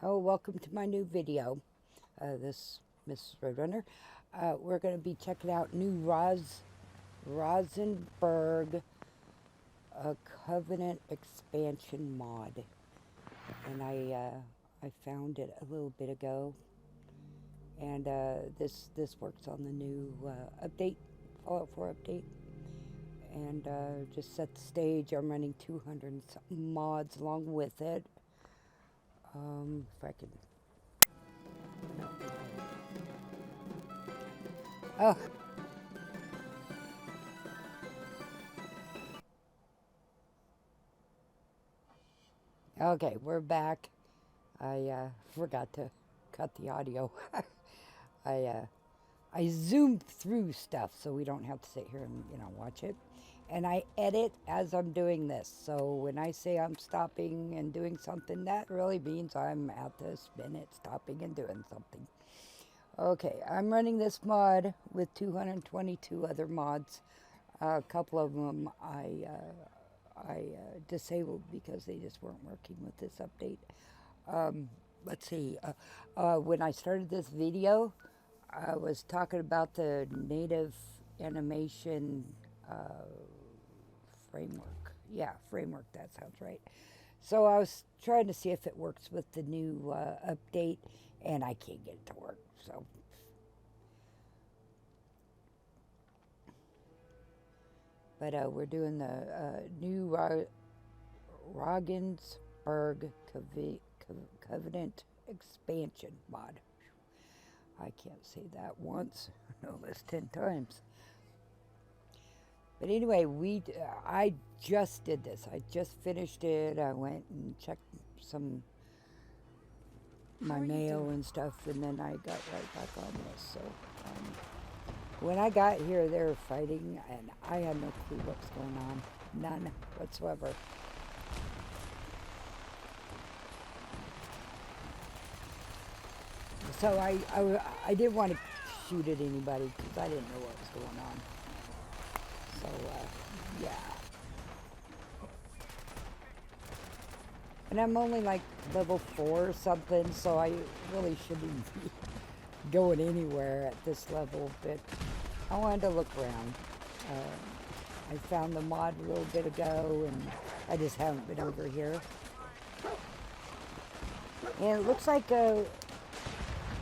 Oh, welcome to my new video. This Mrs. Roadrunner. We're going to be checking out new Rosenberg Covenant expansion mod, and I found it a little bit ago, and this works on the new update, Fallout 4 update, and just set the stage. I'm running 200 and something mods along with it. If I can. Oh, okay, we're back. I forgot to cut the audio. I uh, I zoomed through stuff so we don't have to sit here and watch it. And I edit as I'm doing this. So when I say I'm stopping and doing something, that really means I'm at this minute stopping and doing something. Okay, I'm running this mod with 222 other mods. A couple of them I disabled because they just weren't working with this update. Let's see. When I started this video, I was talking about the native animation framework. Yeah, framework, that sounds right. So I was trying to see if it works with the new update, and I can't get it to work. So, but we're doing the new Regensburg Covenant expansion mod. I can't say that once, no less 10 times. But anyway, I just did this. I just finished it. I went and checked my mail and stuff, and then I got right back on this. So when I got here, they were fighting, and I had no clue what was going on. None whatsoever. So I didn't want to shoot at anybody because I didn't know what was going on. So, yeah. And I'm only like level 4 or something, so I really shouldn't be going anywhere at this level, but I wanted to look around. I found the mod a little bit ago, and I just haven't been over here. And it looks like the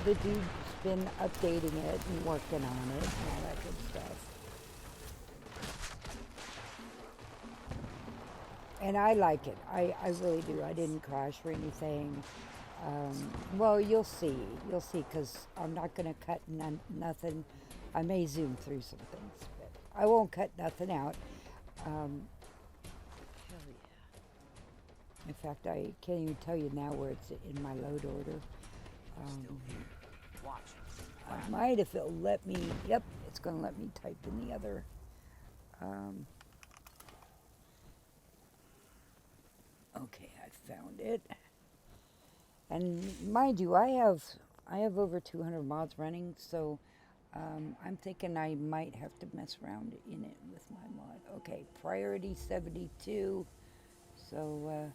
dude's been updating it and working on it and all that good stuff. And I like it. I really do. I didn't crash or anything. Well, you'll see. You'll see, because I'm not going to cut nothing. I may zoom through some things, but I won't cut nothing out. Hell yeah. In fact, I can't even tell you now where it's in my load order. I might if it'll let me. Yep, it's going to let me type in the other. Okay, I found it. And mind you, I have over 200 mods running, so I'm thinking I might have to mess around in it with my mod. Okay, priority 72. So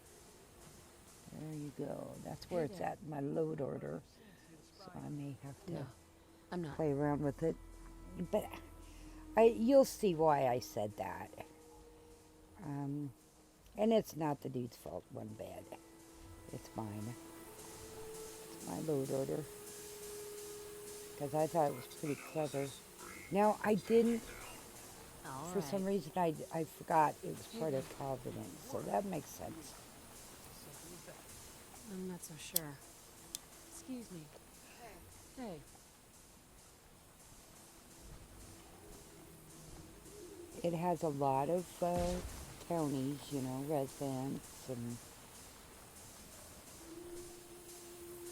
there you go. That's where it's at in my load order. So I may have to I'm not. play around with it. But you'll see why I said that. And it's not the dude's fault one bit. It's mine. It's my load order. Because I thought it was pretty clever. Now, I didn't, for some reason, I forgot it was part of Covenant, so that makes sense. I'm not so sure. Excuse me. Hey. It has a lot of townies, residents, and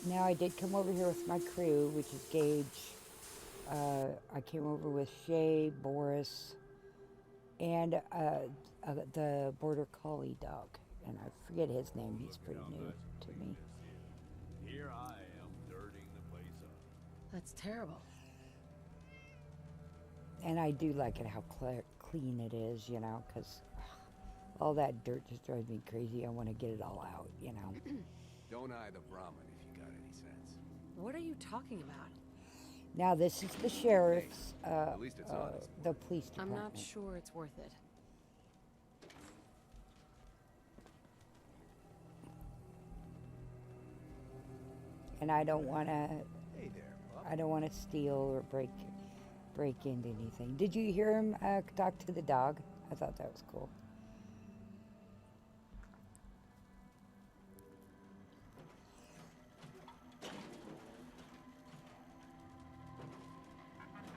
now I did come over here with my crew, which is Gage. I came over with Shay, Boris, and the border collie dog, and I forget his name. He's pretty new to me. Here I am dirtying the place up. That's terrible. And I do like it how clean it is, because all that dirt just drives me crazy. I want to get it all out. Don't eye the Brahmin if you got any sense. What are you talking about? Now this is the sheriff's, At least it's honest. the police I'm department. not sure it's worth it. And I don't want to. Hey there, pup. I don't want to steal or break into anything. Did you hear him talk to the dog? I thought that was cool.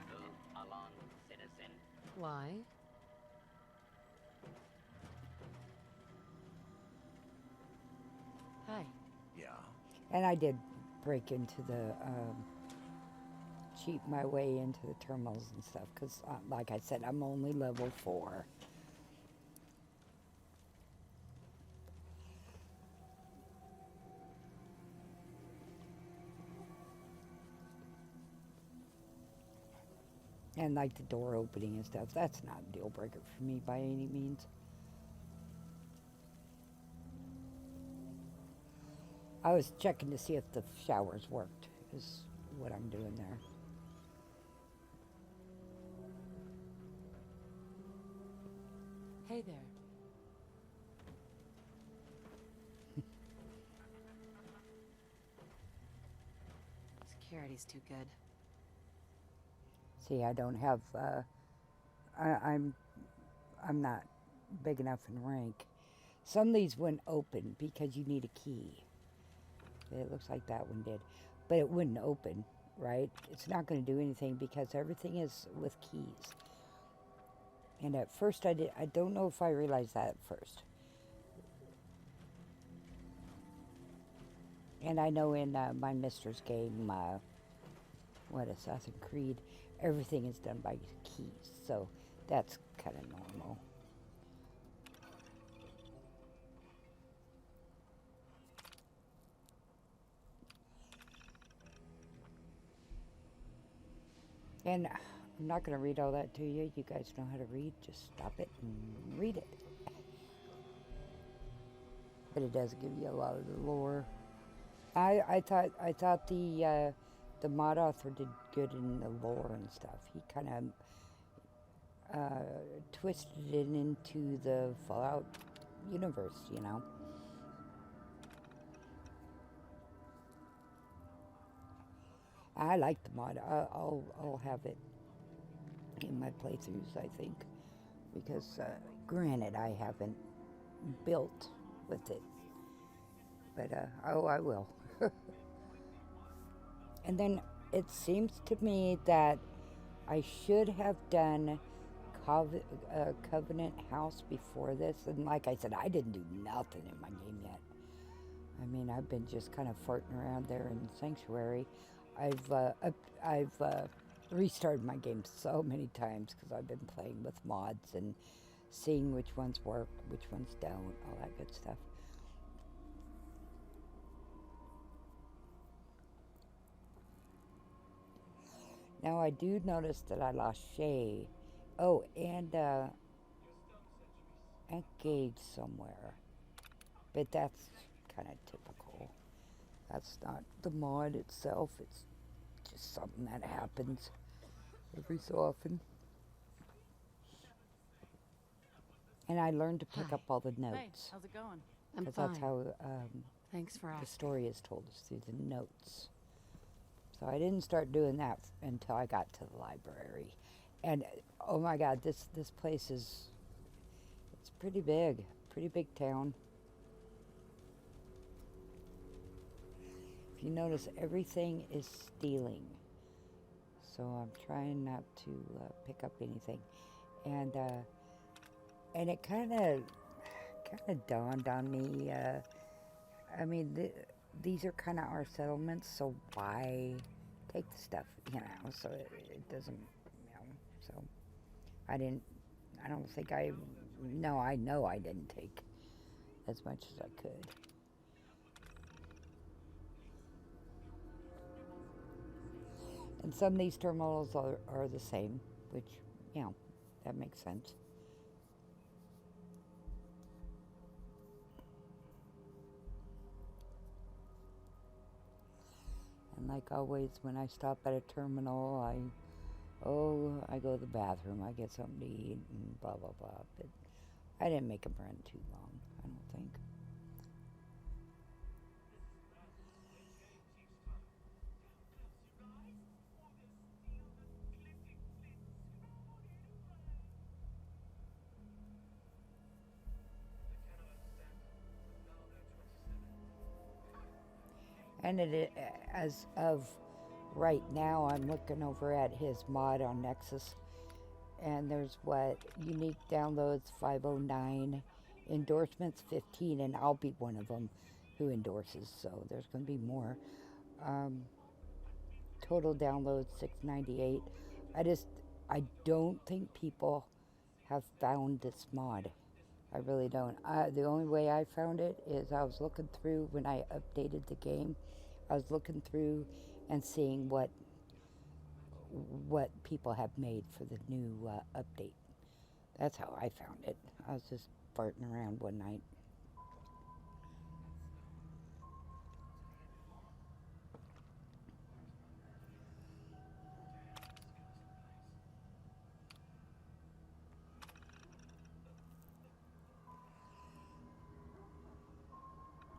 Move along, citizen. Why? Hi. Yeah. And I did break into the, cheat my way into the terminals and stuff, because, like I said, I'm only level 4. And like the door opening and stuff, that's not a deal breaker for me by any means. I was checking to see if the showers worked, is what I'm doing there. Hey there. Security's too good. See, I don't have, I'm not big enough in rank. Some of these wouldn't open because you need a key. It looks like that one did. But it wouldn't open, right? It's not going to do anything because everything is with keys. And at first I don't know if I realized that at first. And I know in my mistress game, Assassin's Creed, everything is done by keys. So that's kind of normal. And I'm not going to read all that to you. You guys know how to read. Just stop it and read it. But it does give you a lot of the lore. I thought the mod author did good in the lore and stuff. He kind of twisted it into the Fallout universe, you know. I like the mod. I'll have it in my playthroughs, I think, because granted I haven't built with it, but I will. And then it seems to me that I should have done Covenant House before this, and like I said, I didn't do nothing in my game yet. I mean, I've been just kind of farting around there in Sanctuary. I've restarted my game so many times because I've been playing with mods and seeing which ones work, which ones don't, all that good stuff. Now I do notice that I lost Shay. Oh, and Gage somewhere. But that's kind of typical. That's not the mod itself. It's just something that happens every so often. And I learned to pick Hi. up all the Hey, notes. how's it going? I'm Because fine. that's how Thanks for the asking. story is told, is through the notes. So I didn't start doing that until I got to the library. And oh my God, this place it's pretty big town. If you notice, everything is stealing. So I'm trying not to pick up anything. And it kind of dawned on me. I mean, these are kind of our settlements, so why take the stuff, you know? So it doesn't, you know. So I know I didn't take as much as I could. And some of these terminals are the same, which, you know, that makes sense. And like always, when I stop at a terminal, I go to the bathroom, I get something to eat, and blah, blah, blah. But I didn't make him run too long, I don't think. And as of right now, I'm looking over at his mod on Nexus, and there's unique downloads 509, endorsements 15, and I'll be one of them who endorses, so there's going to be more. Total downloads 698. I don't think people have found this mod. I really don't. The only way I found it is I was looking through when I updated the game. I was looking through and seeing what people have made for the new update. That's how I found it. I was just farting around one night.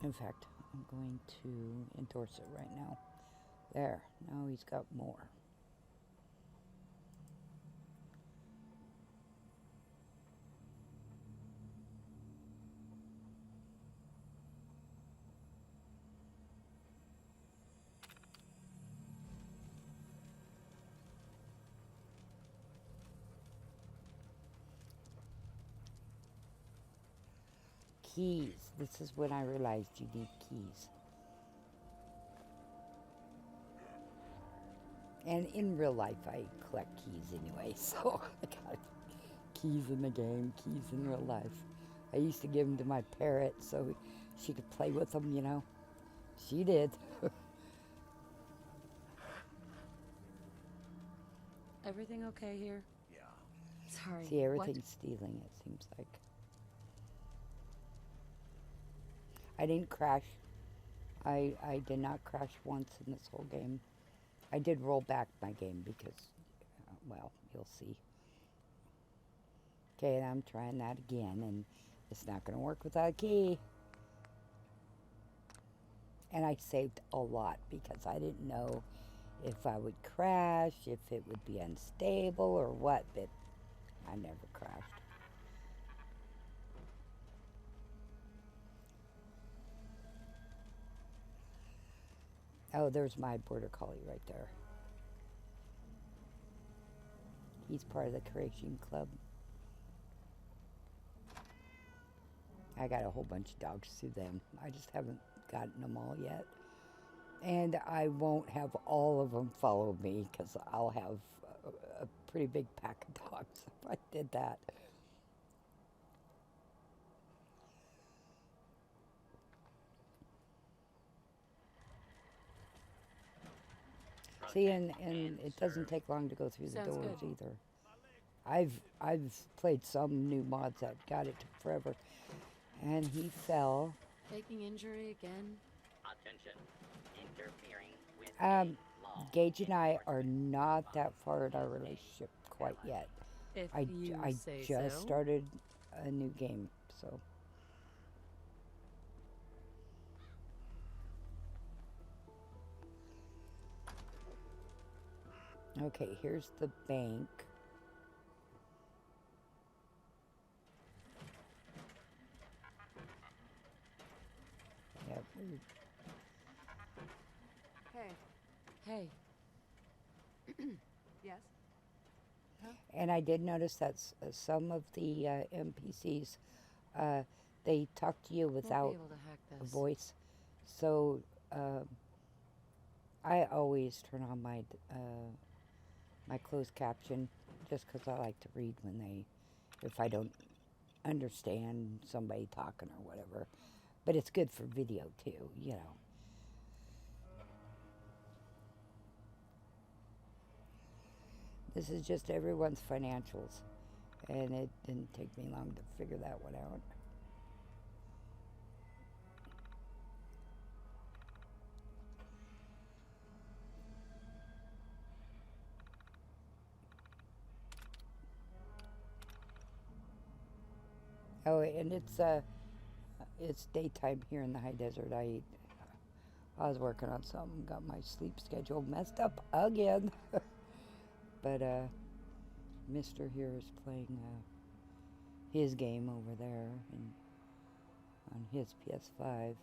In fact, I'm going to endorse it right now. There. Now he's got more. Keys. This is when I realized you need keys. And in real life, I collect keys anyway, so I got keys in the game, keys in real life. I used to give them to my parrot so she could play with them, you know. She did. Everything okay here? Yeah. Sorry. See, what? everything's stealing, it seems like. I didn't crash. I did not crash once in this whole game. I did roll back my game because, well, you'll see. Okay, and I'm trying that again, and it's not going to work without a key. And I saved a lot because I didn't know if I would crash, if it would be unstable or what, but I never crashed. Oh, there's my border collie right there. He's part of the creation club. I got a whole bunch of dogs through them. I just haven't gotten them all yet. And I won't have all of them follow me because I'll have a pretty big pack of dogs if I did that. See, and it doesn't take long to go through the Sounds doors good. either. I've played some new mods that got it took forever. And he fell. Faking injury again? Attention. Interfering with a law Gage and I are not that far in our relationship quite yet. If I you say just so. started a new game, so. Okay, here's the bank. Yep. Hey. Yes? And I did notice that some of the NPCs, they talk to you Won't without be able to hack a this. voice. So I always turn on my my closed caption just because I like to read if I don't understand somebody talking or whatever. But it's good for video too, you know. This is just everyone's financials, and it didn't take me long to figure that one out. Oh, and it's daytime here in the high desert. I was working on something, got my sleep schedule messed up again. But Mister here is playing his game over there and on his PS5,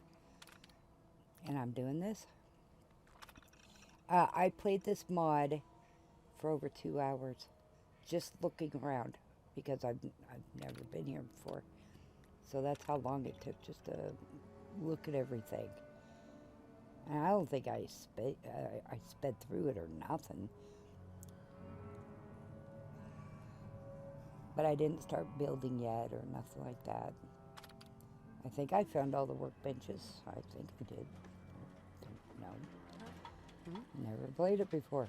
and I'm doing this. I played this mod for over 2 hours, just looking around because I've never been here before. So that's how long it took just to look at everything. And I don't think I sped through it or nothing. But I didn't start building yet or nothing like that. I think I found all the workbenches. I think I did. Don't know. Never played it before.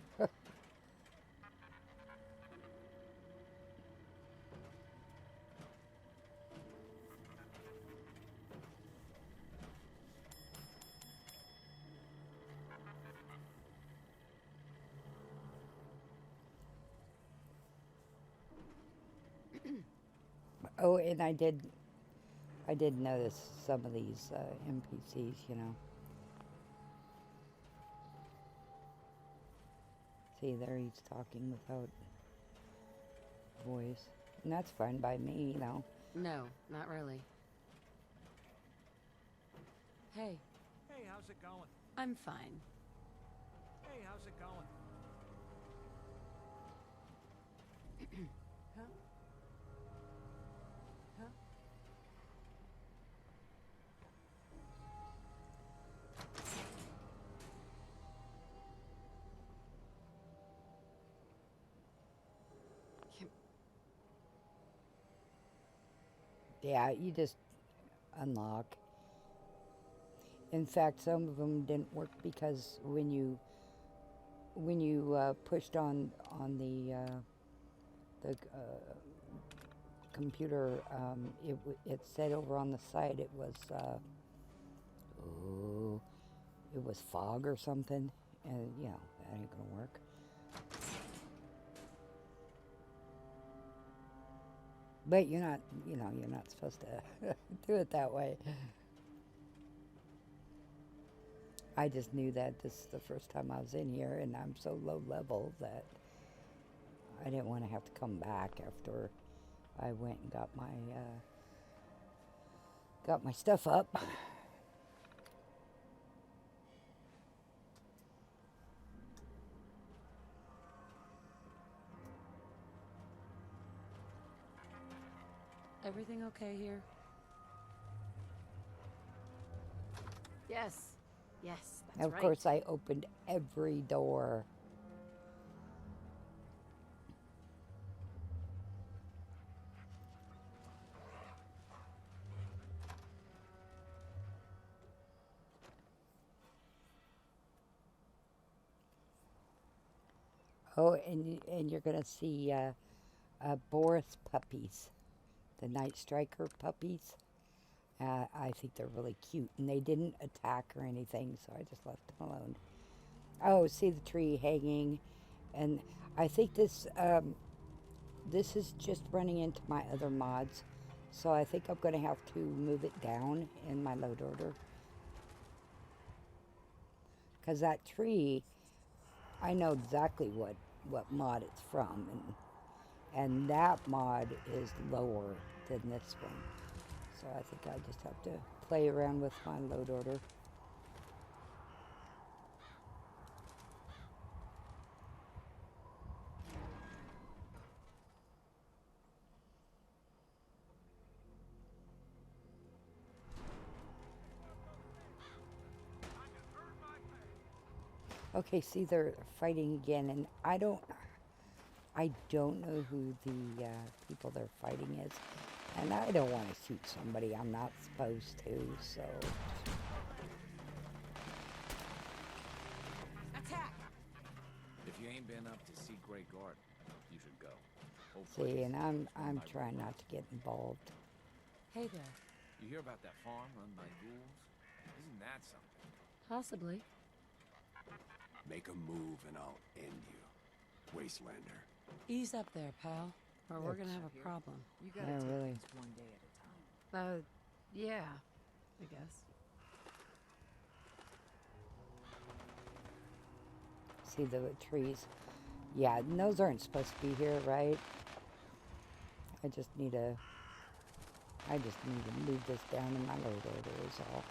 Oh, and I did notice some of these NPCs, you know. See, there he's talking without voice. And that's fine by me, you know. No, not really. Hey, Hey, how's it going? I'm fine. Hey, how's it going? Huh? Huh? Kim- Yeah, you just unlock. In fact, some of them didn't work because when you pushed on the computer, it said over on the side it was it was fog or something, and you know that ain't gonna work. But you're not, you know, you're not supposed to do it that way. I just knew that this is the first time I was in here, and I'm so low level that I didn't want to have to come back after I went and got my stuff up. Everything okay here? Yes. Yes, that's Of right. course, I opened every door. Oh, and you're gonna see Boris puppies, the Night Striker puppies. I think they're really cute, and they didn't attack or anything, so I just left them alone. Oh, see the tree hanging, and I think this is just running into my other mods, so I think I'm gonna have to move it down in my load order, because that tree, I know exactly what mod it's from, and that mod is lower than this one. So I think I just have to play around with my load order. Okay, see they're fighting again, and I don't know who the people they're fighting is, and I don't want to shoot somebody I'm not supposed to, so. Attack! If you ain't been up to see Grey Guard, you should go. See, and I'm trying not to get involved. Hey there. You hear about that farm run by ghouls? Isn't that something? Possibly. Make a move and I'll end you, Wastelander. Ease up there, pal, or we're gonna have a problem. You gotta Yeah, take really. things one day at a time. Yeah, I guess. See the trees? Yeah, and those aren't supposed to be here, right? I just need to move this down in my load order is all.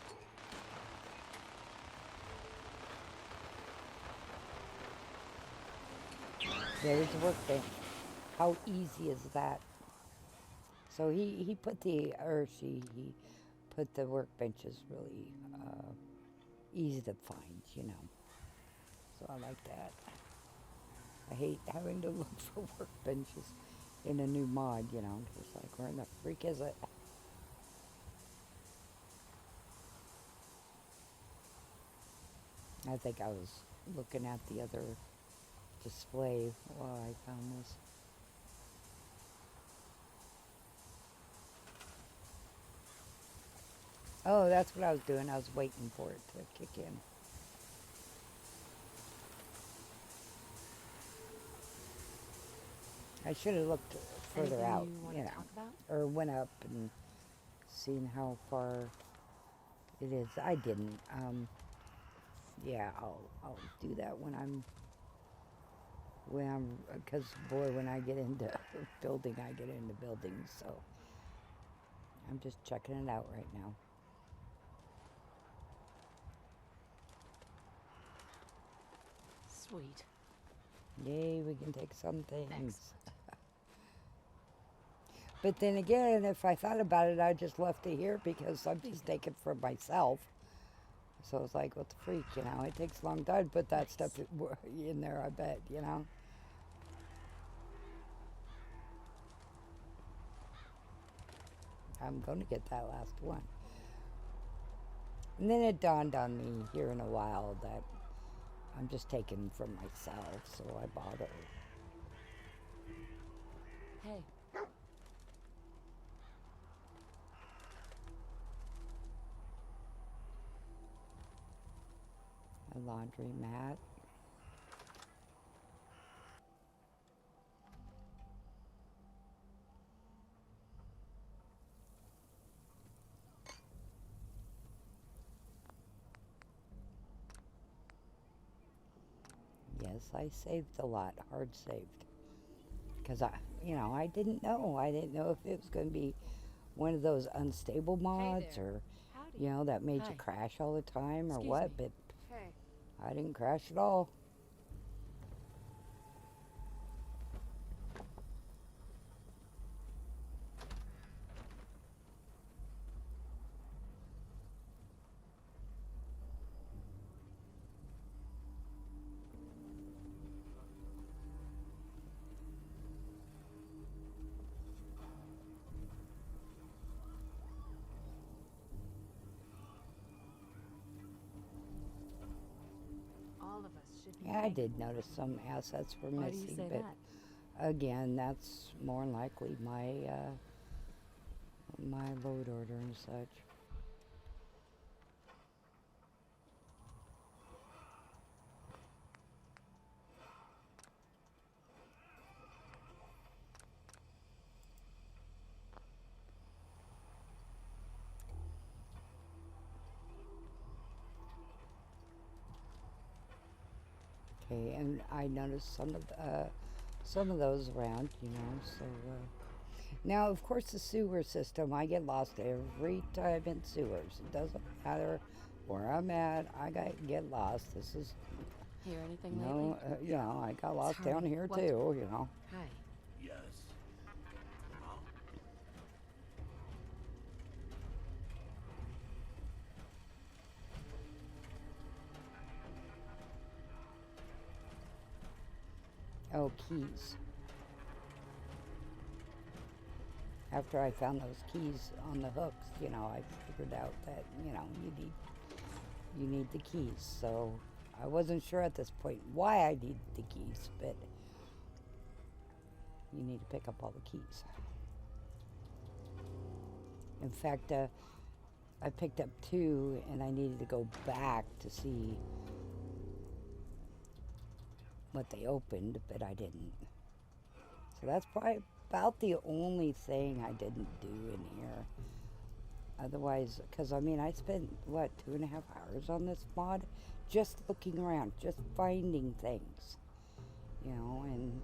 There's the workbench. How easy is that? So he put the, or she, he put the workbenches really easy to find, you know. So I like that. I hate having to look for workbenches in a new mod, you know. Just like, where in the freak is it? I think I was looking at the other display while I found this. Oh, that's what I was doing. I was waiting for it to kick in. I should have looked further Anything out, you want you to know, talk about? or went up and seen how far it is. I didn't. Yeah, I'll do that when I'm, because boy, when I get into building, I get into buildings. So I'm just checking it out right now. Sweet. Yay, we can take some things. Excellent. But then again, if I thought about it, I just left it here because I'm just taking for myself. So it's like, what the freak, you know? It takes a long time to put that stuff in there, I bet, you know? I'm going to get that last one. And then it dawned on me here in a while that I'm just taking for myself, so I bought it. Hey. A laundry mat. Yes, I saved a lot, hard saved. Because I didn't know. I didn't know if it was going to be one of those unstable mods there. or, Howdy. that made Hi. you crash all the time or Excuse what, me. but Hey. I didn't crash at all. All of us should be. Yeah, I thankful did notice for some assets were Why do missing, you say but that? again, that's more than likely my my load order and such. Okay, and I noticed some of those around, so now of course the sewer system, I get lost every time in sewers. It doesn't matter where I'm at, get lost. This is Hear anything lately? I got lost Sorry, down here what? too, Hi. Yes. Huh? Oh, keys. After I found those keys on the hooks, I figured out that, you need the keys. So I wasn't sure at this point why I needed the keys, but you need to pick up all the keys. In fact, I picked up 2 and I needed to go back to see what they opened, but I didn't. So that's probably about the only thing I didn't do in here. Otherwise, because I mean, I spent what 2.5 hours on this mod, just looking around, just finding things, you know, and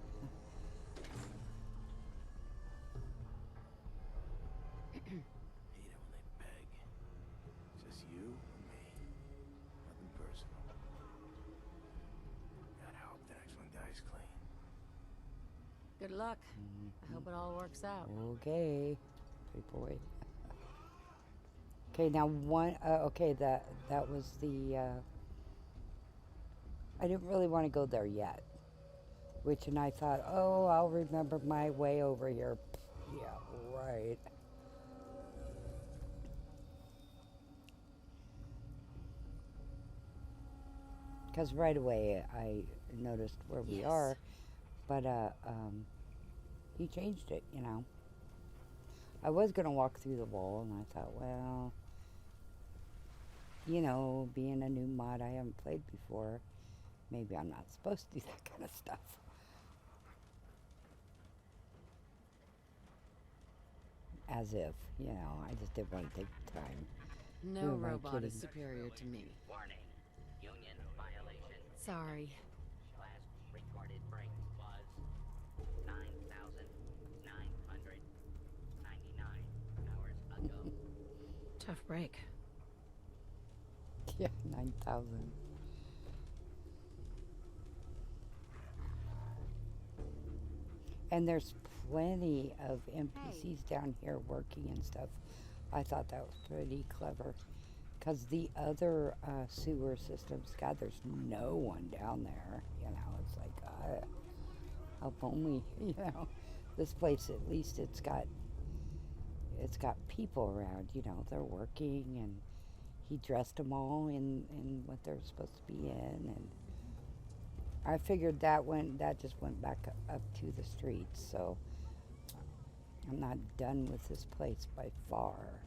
Hate it when they beg. Just you and me. Nothing personal. Gotta hope the next one dies clean. Good luck. I hope it all works out. okay, pretty boy. Okay, now okay, that was the. I didn't really want to go there yet, and I thought, oh, I'll remember my way over here. Yeah, right. Because right away I noticed where we are, but he changed it, you know. I was gonna walk through the wall, and I thought, well, you know, being a new mod I haven't played before, maybe I'm not supposed to do that kind of stuff. As if, you know, I just didn't want to take the time. No Who am I robot is kidding? superior to me. Warning. Union violation. Sorry. Last recorded break was 9,999 hours ago. Tough break. Yeah, 9,000. And there's plenty of NPCs down here working and stuff. I thought that was pretty clever. Because the other sewer systems, God, there's no one down there. You know, it's like, how only, you know, this place, at least it's got people around, you know, they're working, and he dressed them all in what they're supposed to be in, and I figured that just went back up to the streets, so I'm not done with this place by far.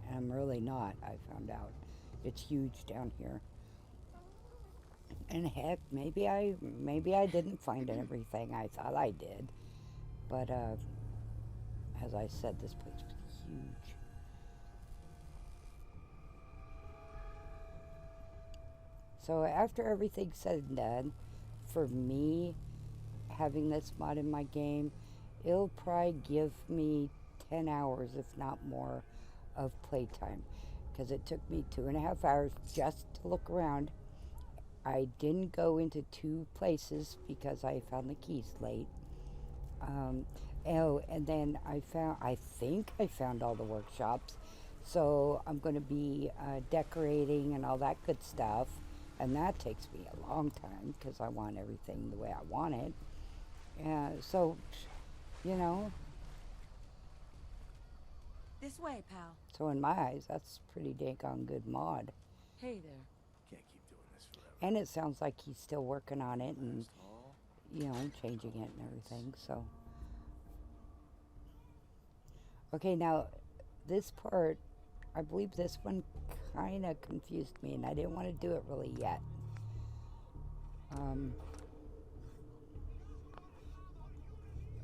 And I'm really not, I found out. It's huge down here. And heck, maybe I didn't find everything I thought I did. But as I said, this place was huge. So after everything's said and done, for me, having this mod in my game, it'll probably give me 10 hours, if not more, of playtime. Because it took me 2.5 hours just to look around. I didn't go into 2 places because I found the keys late. And then I think I found all the workshops. So I'm going to be decorating and all that good stuff. And that takes me a long time because I want everything the way I want it. So, you know. This way, pal. So in my eyes, that's pretty daggone good mod. Hey there. Can't keep doing this forever. And it sounds like he's still working on it and, Last hall. you know, changing it and everything, so. Okay, now, this part, I believe this one kind of confused me, and I didn't want to do it really yet.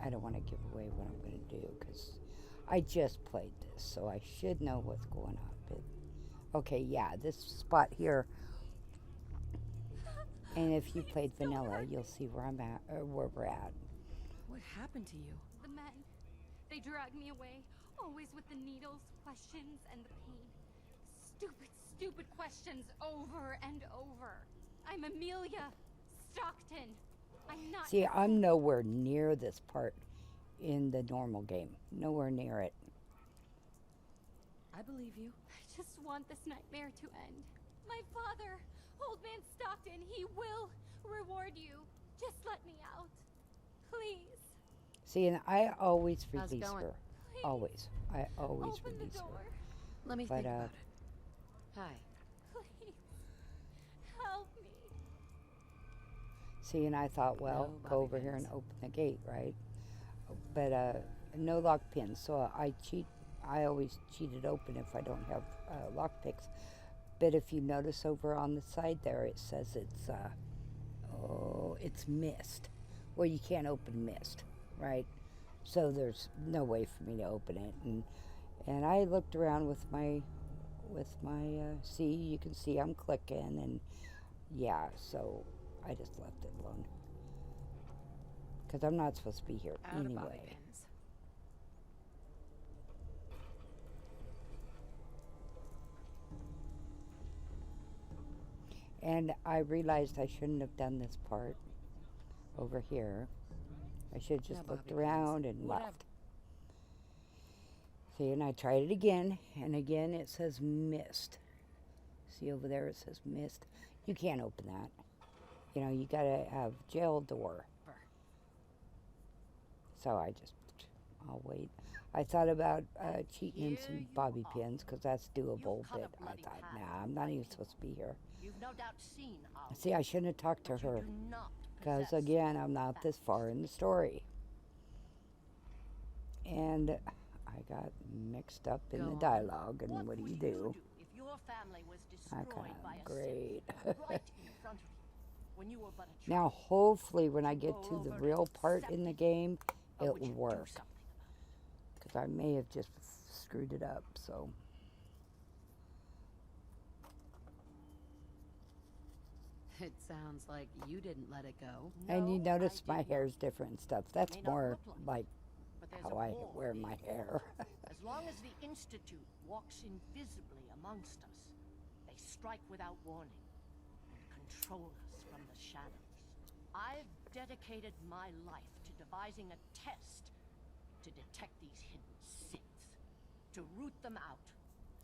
I don't want to give away what I'm going to do, because I just played this, so I should know what's going on. But, okay, yeah, this spot here, and if you played vanilla, you'll see where I'm at, or where we're at. What happened to you? The men, they drag me away, always with the needles, questions, and the pain. Stupid questions over and over. I'm Amelia Stockton. I'm not. See, I'm nowhere near this part in the normal game. Nowhere near it. I believe you. I just want this nightmare to end. My father, Old Man Stockton, he will reward you. Just let me out. Please. See, and I always How's it release going? her. Please. Always. I always Open the release door. her. Let me But, think about it. Hi. Please. Help me. See, and I thought, well, No go bobby over here and pins. open the gate, right? But no lock pins, so I always cheat it open if I don't have lock picks. But if you notice over on the side there, it says it's mist. Well, you can't open mist, right? So there's no way for me to open it. And And I looked around with my see, you can see I'm clicking, and yeah, so I just left it alone. Because I'm not supposed to be here Out of bobby anyway. pins. And I realized I shouldn't have done this part over here. I should have just No looked bobby around pins. and Whatever. left. See, and I tried it again, and again it says missed. See over there it says missed. You can't open that. You know, you gotta have jail door. So I'll wait. I thought about cheating in some bobby pins because that's doable, but I thought, nah, I'm not even supposed to be here. You've no doubt seen our See, I shouldn't have talked to but you her do not because, possess again, I'm not that. this far in the story. And I got mixed up in Go the on. dialogue, and what do would you do? if your family was I destroyed kind by of a great. Sith right in front of you when you were but a Now, child? hopefully, when I get Go to the over real and part accept in the it, game, or it'll would you do work. something about it? Because I may have just screwed it up, so. It sounds like you didn't let it go. And you No, I notice did my not. hair's different and stuff. That's May not more look like But there's how a I war wear my waged. hair. As long as the Institute walks invisibly amongst us, they strike without warning and control us from the shadows. I've dedicated my life to devising a test to detect these hidden Siths, to root them out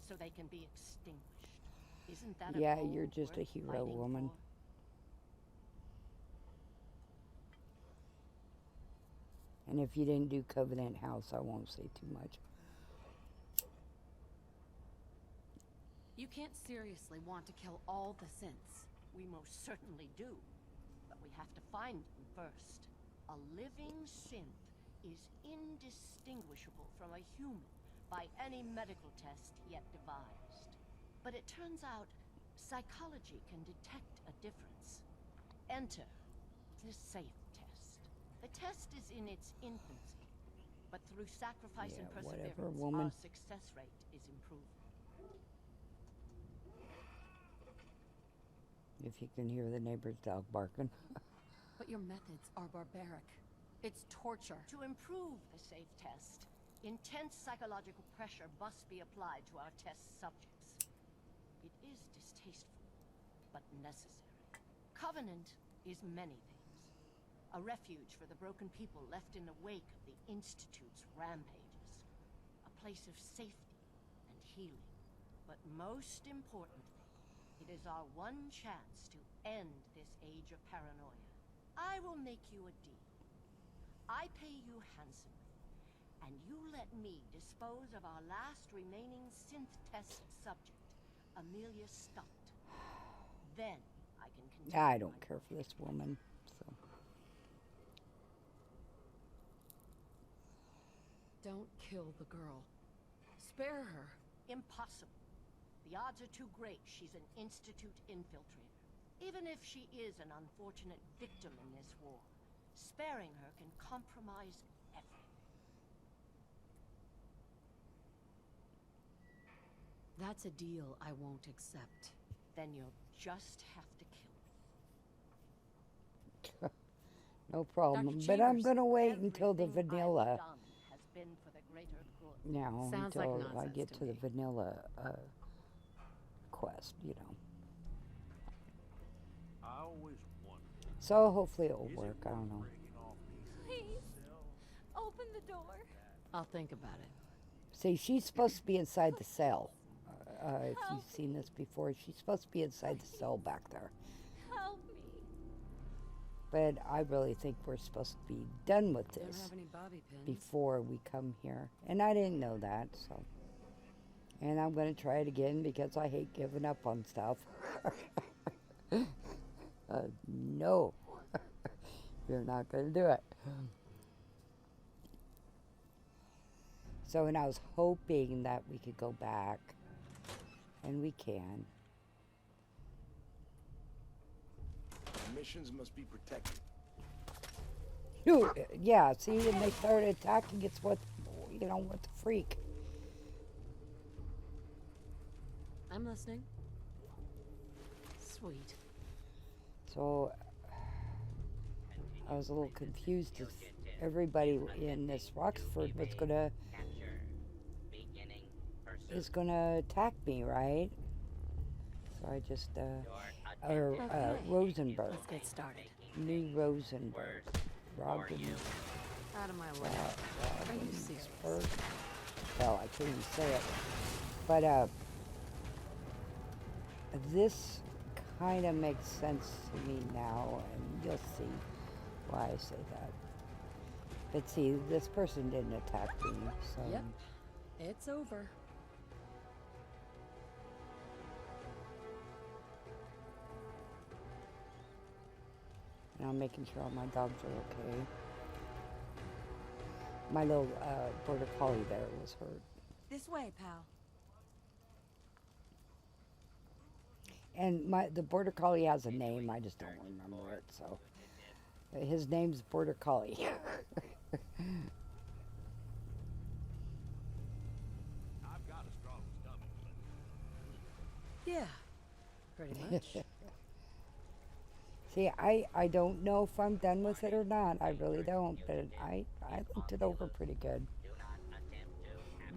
so they can be extinguished. Isn't that Yeah, a goal you're just a worth hero, fighting woman. for? And if you didn't do Covenant House, I won't say too much. You can't seriously want to kill all the synths. We most certainly do, but we have to find them first. A living synth is indistinguishable from a human by any medical test yet devised. But it turns out psychology can detect a difference. Enter the safe test. The test is in its infancy, but through sacrifice and Yeah, whatever, perseverance, woman. our success rate is improving. If you can hear the neighbor's dog barking. But your methods are barbaric. It's torture. To improve the safe test, intense psychological pressure must be applied to our test subjects. It is distasteful, but necessary. Covenant is many things. A refuge for the broken people left in the wake of the Institute's rampages. A place of safety and healing. But most importantly, it is our one chance to end this age of paranoia. I will make you a deal. I pay you handsomely, and you let me dispose of our last remaining synth test subject, Amelia Stunt. Then I can continue. I don't my care for this woman. So. Don't kill the girl. Spare her. Impossible. The odds are too great she's an Institute infiltrator. Even if she is an unfortunate victim in this war, sparing her can compromise everything. That's a deal I won't accept. Then you'll just have to kill her. No problem. Dr. But I'm Chambers, going to wait until the Everything I've vanilla done has been for the greater good. now. Sounds like until I nonsense get to to the me. vanilla quest, you know. I always wondered. So hopefully it'll Is it work. I don't worth know. breaking off these Please, cells? open the door. I'll think about it. See, she's supposed to be inside the cell. If you've seen this before, she's supposed to be inside the cell back there. Help me. But I really think we're supposed to be done with Don't this have any bobby pins. before we come here. And I didn't know that, so. And I'm going to try it again because I hate giving up on stuff. No. You're not going to do it. So, and I was hoping that we could go back. And we can. Missions must be protected. Ooh, yeah, see, and they started attacking. It's what, you know, what the freak. I'm listening. Sweet. So I was a little confused if everybody in this Roxford was gonna attack me, right? So I just Okay. Rosenberg, Let's get started. New Rosenberg, Robin, Out of my way. Are you serious? Robin. Well, I can't even say it, but this kind of makes sense to me now, and you'll see why I say that. But see, this person didn't attack me, so... Yep. It's over. And I'm making sure all my dogs are okay. My little border collie there was hurt. This way, pal. And the border collie has a name, I just don't remember it, so... His name's Border Collie. I've got a strong stomach, but Yeah. Pretty much. See, I don't know if I'm done with it or not. I really don't, but I looked it over pretty good.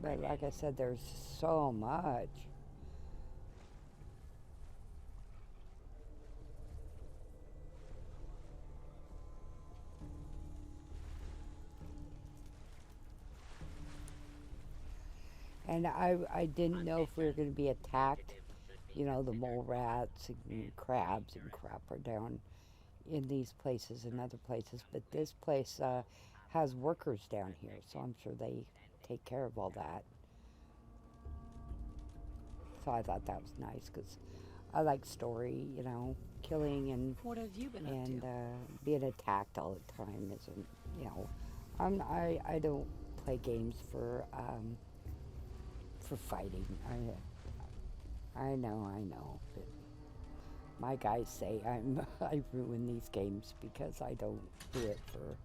But like I said, there's so much. And I didn't know if we were going to be attacked. You know, the mole rats and crabs and crap are down in these places and other places. But this place has workers down here, so I'm sure they take care of all that. So I thought that was nice because I like story, you know, killing and What have you been up to? being attacked all the time isn't, you know, I don't play games for fighting. I know, but my guys say I ruin these games because I don't do it for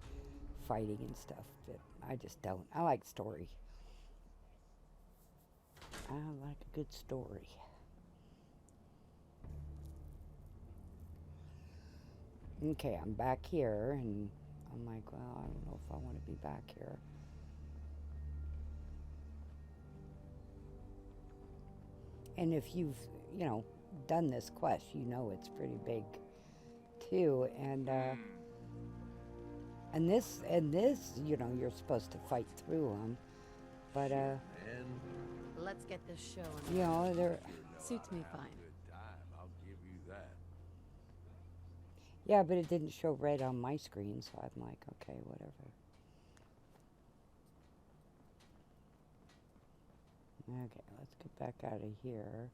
fighting and stuff, but I just don't. I like story. I like a good story. Okay, I'm back here, and I'm like, well, I don't know if I want to be back here. And if you've, you know, done this quest, you know it's pretty big, too. And this, you know, you're supposed to fight through them, but and Let's get this show you know, they're, Suits me fine. good time, I'll give you that. yeah, but it didn't show red on my screen, so I'm like, okay, whatever. Okay, let's get back out of here,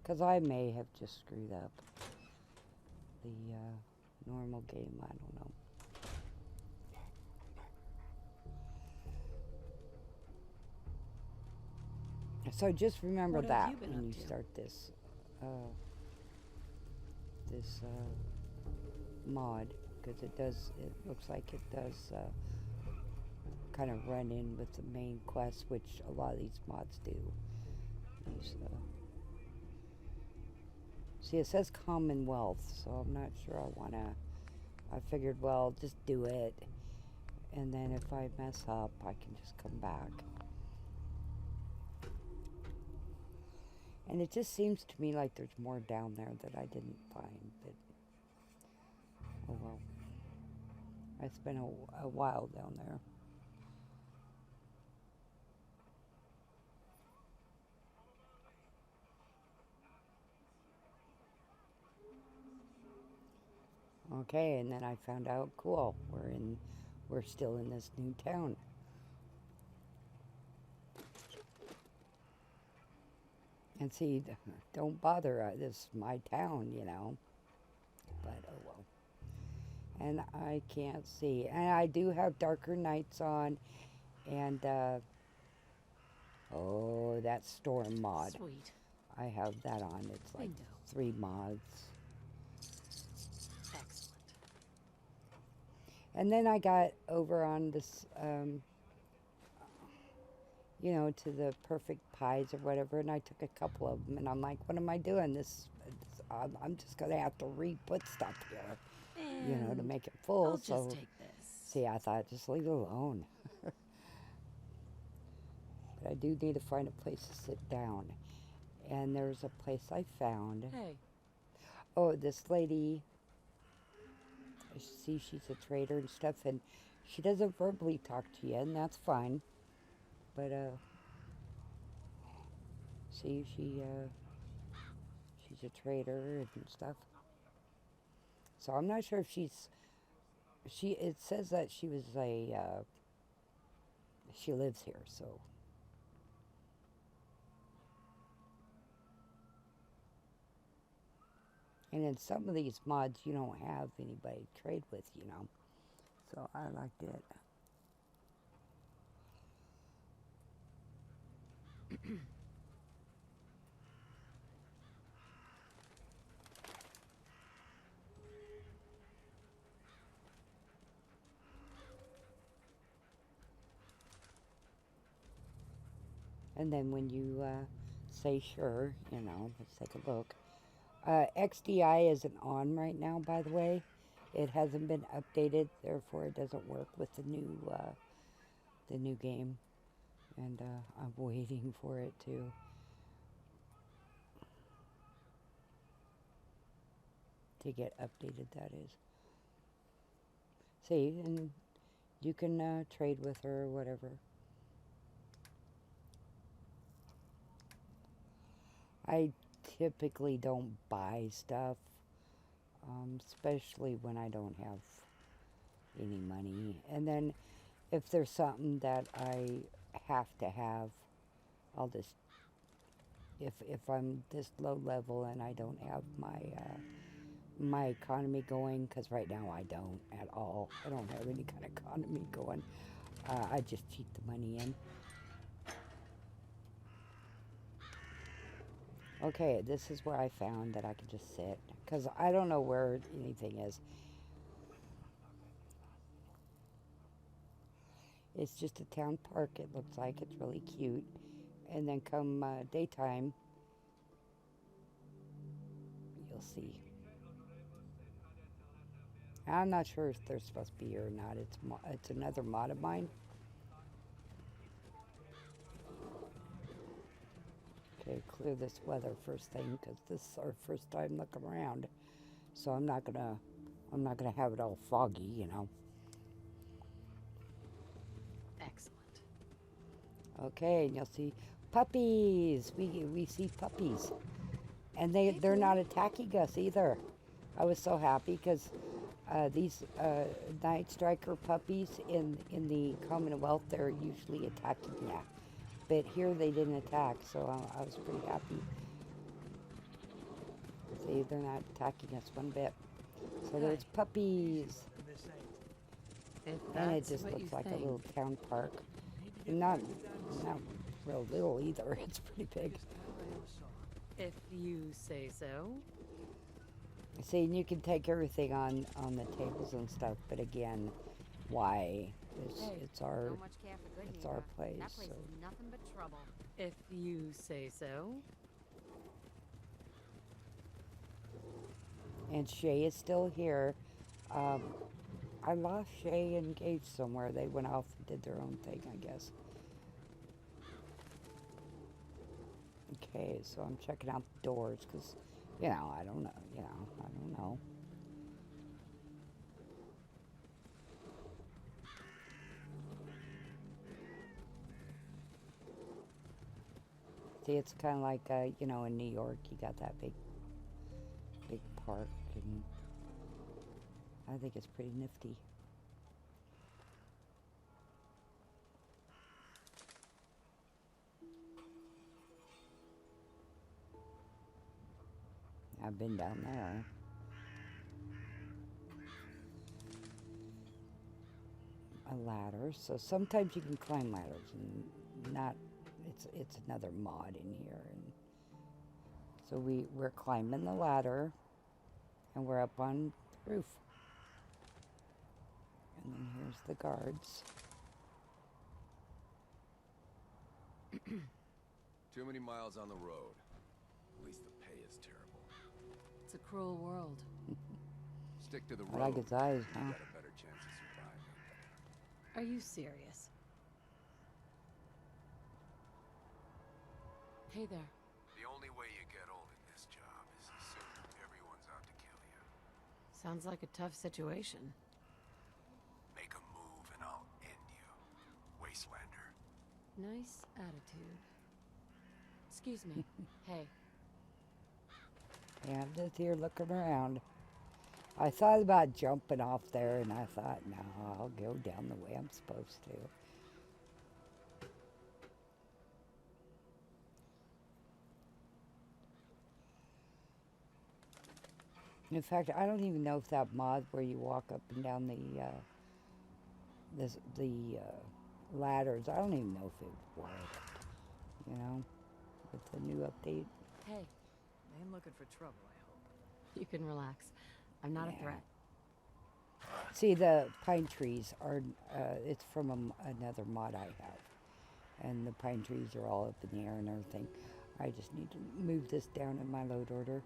because I may have just screwed up the normal game, I don't know. So just remember What have that you been when up you to? start this mod, because it looks like it does kind of run in with the main quest, which a lot of these mods do. See, it says Commonwealth, so I'm not sure I want to. I figured, well, just do it, and then if I mess up, I can just come back. And it just seems to me like there's more down there that I didn't find, but oh well. It's been a while down there. Okay, and then I found out, cool, we're still in this new town. And see, don't bother, this is my town, you know. But oh well. And I can't see. And I do have darker nights on, and oh, that storm mod. Sweet. I have that on. It's like Bingo. 3 mods. Excellent. And then I got over on this you know, to the perfect pies or whatever, and I took a couple of them, and I'm like, what am I doing? I'm just gonna have to re-put stuff here, you know, to make it full. I'll so just take this. see, I thought just leave it alone. But I do need to find a place to sit down, and there's a place I found. Hey. Oh, this lady. See, she's a trader and stuff, and she doesn't verbally talk to you, and that's fine. But see, she's a trader and stuff. So I'm not sure if it says that she was she lives here, so. And in some of these mods, you don't have anybody to trade with, you know. So I liked it. And then when you say sure, you know, let's take a look. XDI isn't on right now, by the way. It hasn't been updated, therefore it doesn't work with the new game. And I'm waiting for it to get updated, that is. See, and you can trade with her or whatever. I typically don't buy stuff, especially when I don't have any money. And then if there's something that I have to have, I'll just, if I'm this low level and I don't have my economy going, because right now I don't at all. I don't have any kind of economy going. I just cheat the money in. Okay, this is where I found that I could just sit, because I don't know where anything is. It's just a town park, it looks like. It's really cute. And then come daytime, you'll see. I'm not sure if they're supposed to be here or not. It's another mod of mine. Okay, clear this weather first thing, because this is our first time looking around. So I'm not gonna have it all foggy, you know. Excellent. Okay, and you'll see puppies. We see puppies, and they're not attacking us either. I was so happy because these Night Striker puppies in the Commonwealth, they're usually attacking you. But here they didn't attack, so I was pretty happy. See, they're not attacking us one bit. So there's puppies. And it just looks like a little town park. Not real little either. It's pretty big. If you say so. See, and you can take everything on the tables and stuff, but again, why? It's our So much care for good it's here. our place. That place So. is nothing but trouble. If you say so. And Shay is still here. I lost Shay and Gage somewhere. They went off and did their own thing, I guess. Okay, so I'm checking out the doors because, you know, I don't know. You know, I don't know. See, it's kind of like, you know, in New York, you got that big park, and I think it's pretty nifty. I've been down there. A ladder, so sometimes you can climb ladders, and not. It's another mod in here, and so we're climbing the ladder, and we're up on the roof. And then here's the guards. Too many miles on the road. At least the pay is terrible. It's a cruel world. Stick to the I road. like his eyes, and huh? You got a better chance of surviving. Are you serious? Hey there. The only way you get old in this job is assume everyone's out to kill you. Sounds like a tough situation. Make a move and I'll end you. Wastelander. Nice attitude. Excuse me. Hey. Yeah, I'm just here looking around. I thought about jumping off there, and I thought, no, I'll go down the way I'm supposed to. In fact, I don't even know if that mod where you walk up and down the ladders, I don't even know if it worked, you know, with the new update. Hey. I ain't looking for trouble, I hope. You can relax. I'm not a Yeah. threat. See, the pine trees are, it's from another mod I have. And the pine trees are all up in the air and everything. I just need to move this down in my load order.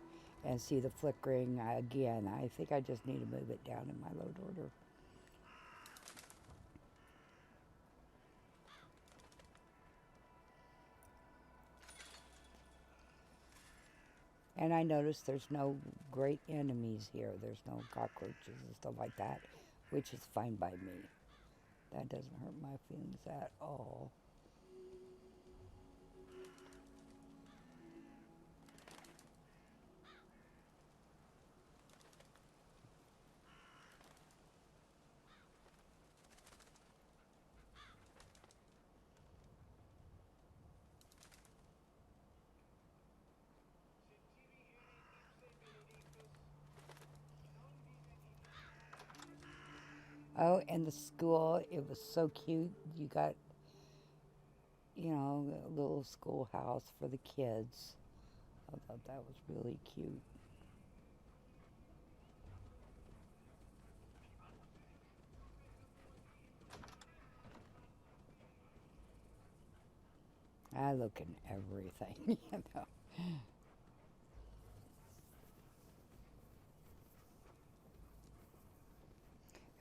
And see the flickering again. I think I just need to move it down in my load order. And I noticed there's no great enemies here. There's no cockroaches and stuff like that, which is fine by me. That doesn't hurt my feelings at all. Oh, and the school, it was so cute. You got, you know, a little schoolhouse for the kids. I thought that was really cute. I look in everything, you know.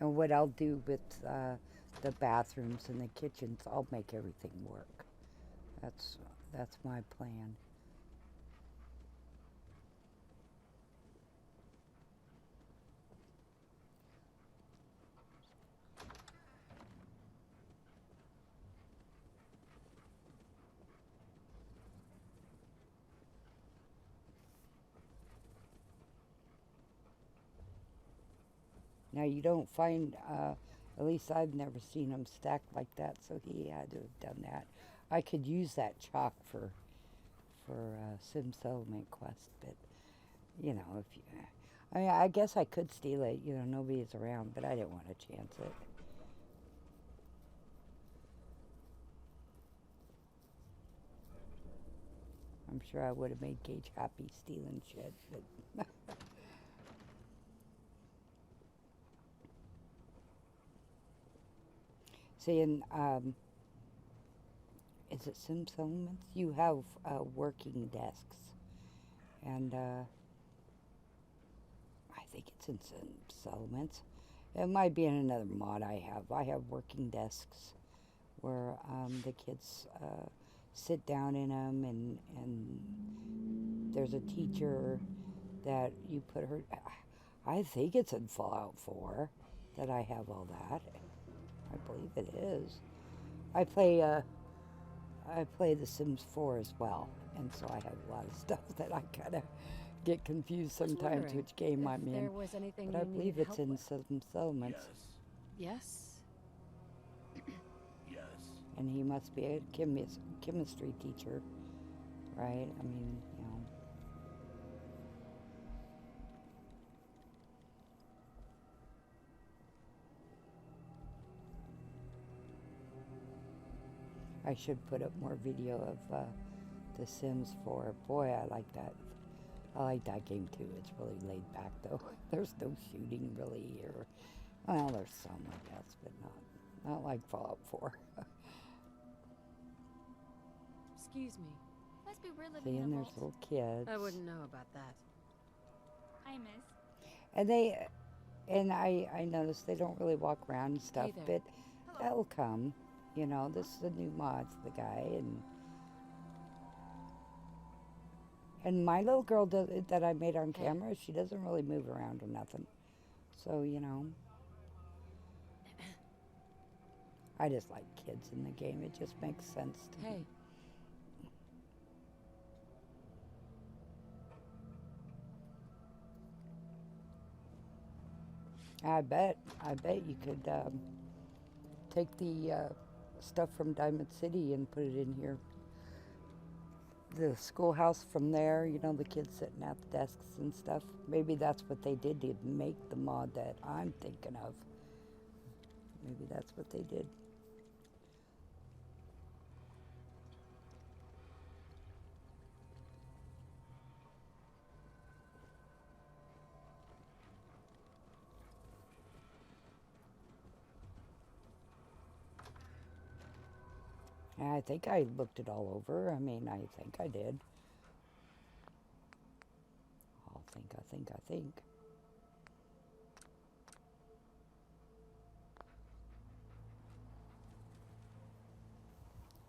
And what I'll do with the bathrooms and the kitchens, I'll make everything work. That's my plan. Now you don't find, at least I've never seen them stacked like that, so he had to have done that. I could use that chalk for Sim Settlement Quest, but you know, if you, I mean, I guess I could steal it. You know, nobody's around, but I didn't want to chance it. I'm sure I would have made Gage happy stealing shit, but. See, in, is it Sim Settlements? You have working desks. And I think it's in Sim Settlements. It might be in another mod I have. I have working desks where the kids sit down in them, and there's a teacher that you put her. I think it's in Fallout 4 that I have all that. I believe it is. I play The Sims 4 as well, and so I have a lot of stuff that I kind of get confused sometimes which game I'm in. There was anything But I you believe needed it's help in with. Sim Settlements, Yes. Yes. Yes. and he must be a chemistry teacher, right? I mean, you know. I should put up more video of The Sims 4. Boy, I like that. I like that game too. It's really laid back though. There's no shooting really here. Well, there's some, I guess, but not like Fallout 4. Excuse me. Must be we're living See, in a and there's vault. little kids. I wouldn't know about that. I miss. And I noticed they don't really walk around and stuff, there. but that'll come. You know, this is a new mod for the guy, and my little girl that I made on camera, she doesn't really move around or nothing. So, you know, I just like kids in the game. It just makes sense to me. I bet you could take the stuff from Diamond City and put it in here. The schoolhouse from there, you know, the kids sitting at the desks and stuff. Maybe that's what they did to make the mod that I'm thinking of. Maybe that's what they did. I think I looked it all over. I mean, I think I did. I think.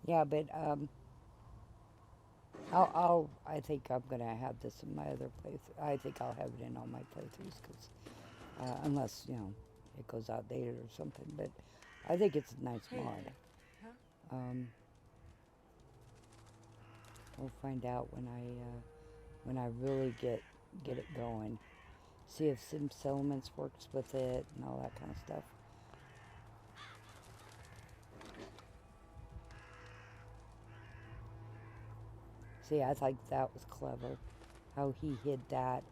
Yeah, but I think I'm gonna have this in my other playthrough. I think I'll have it in all my playthroughs, because unless, you know, it goes outdated or something. But I think it's a nice mod. We'll find out when I really get it going. See if Sim Settlements works with it and all that kind of stuff. See, I think that was clever, how he hid that.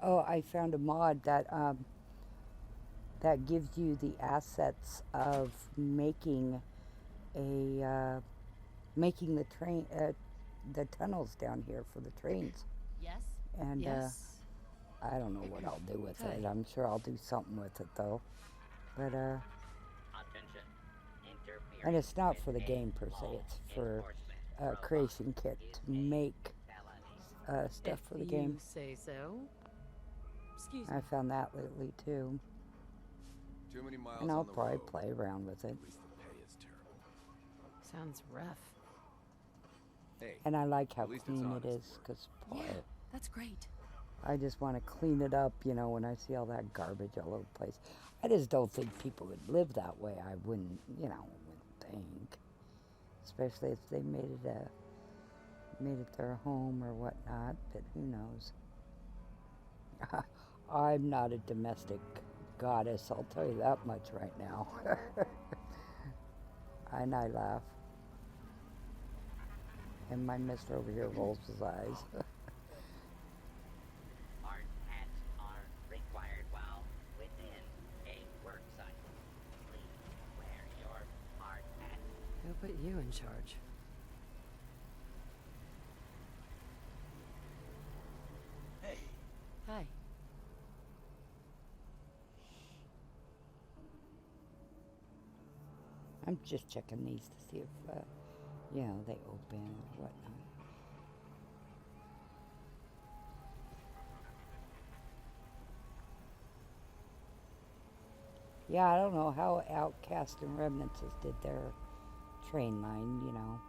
Oh, I found a mod that that gives you the assets of making making the the tunnels down here for the trains. Yes? And Yes? I don't know what I'll do with it. I'm sure I'll do something with it though. But and it's not for the game per se. It's for a creation kit to make stuff for the game. You say so. Excuse me. I found that lately too. Too many miles And I'll on the probably road. play around with it. At least the pay is terrible. Sounds rough. Hey, And I like how at least it's clean it honest is, work. because Yeah, that's great. I just want to clean it up, you know, when I see all that garbage all over the place. I just don't think people would live that way. I wouldn't, you know, wouldn't think. Especially if they made it their home or whatnot, but who knows. I'm not a domestic goddess, I'll tell you that much right now. And I laugh. And my mister over here rolls his eyes. Hard hats are required while within a work site. Please wear your hard hat. Who put you in charge? Hey, Hi. I'm just checking these to see if, you know, they open or whatnot. Yeah, I don't know how Outcast and Remnants did their train line, you know.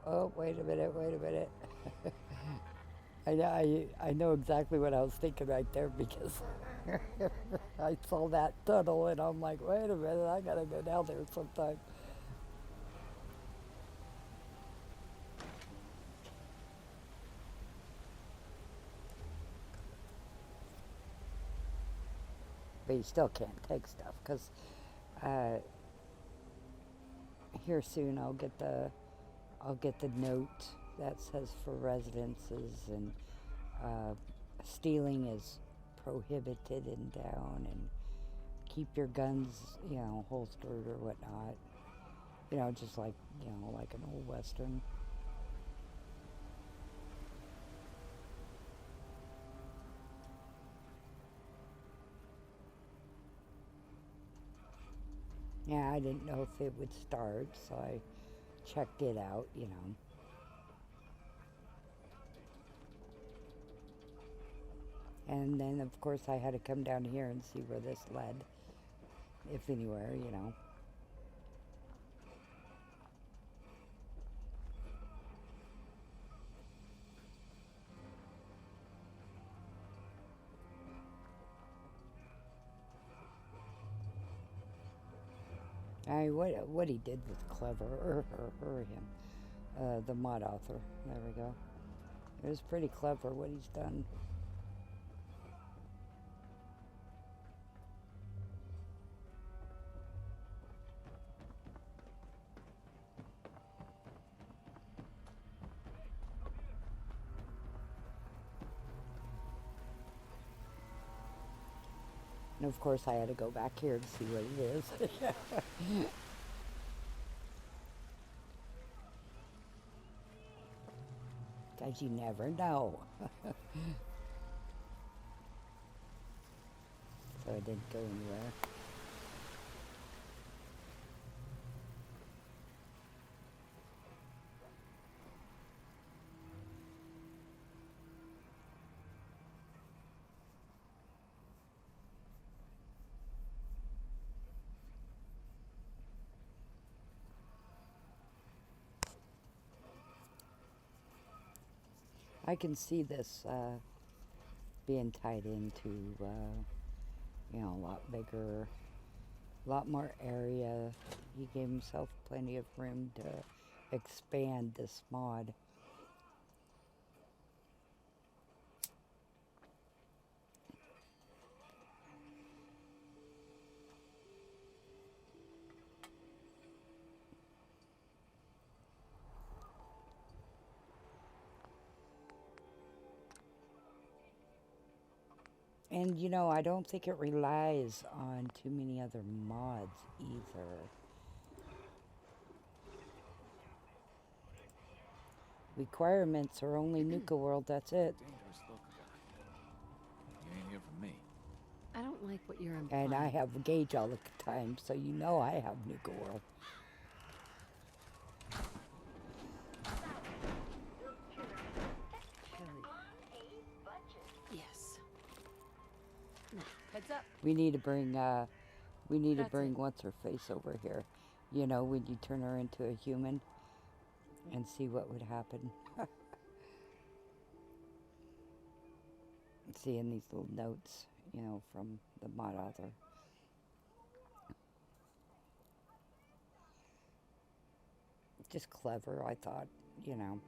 Oh, wait a minute. I know exactly what I was thinking right there, because I saw that tunnel and I'm like, wait a minute, I gotta go down there sometime. But you still can't take stuff, because here soon I'll get the note that says for residences, and stealing is prohibited in town, and keep your guns, you know, holstered or whatnot. You know, just like, you know, like an old Western. Yeah, I didn't know if it would start, so I checked it out, you know. And then, of course, I had to come down here and see where this led, if anywhere, you know. What he did was clever, or him, the mod author. There we go. It was pretty clever what he's done. And of course I had to go back here to see what it is. Because you never know. So it didn't go anywhere. I can see this being tied into, you know, a lot bigger, a lot more area. He gave himself plenty of room to expand this mod. And, you know, I don't think it relies on too many other mods either. Requirements are only Nuka World, that's it. Dangerous look, guy. You ain't here for me. I don't like what you're implying. And I have Gage all the time, so you know I have Nuka World. Yes. Now, heads up. We need to bring what's her face over here. You know, when you turn her into a human and see what would happen. See in these little notes, you know, from the mod author. Just clever, I thought, you know.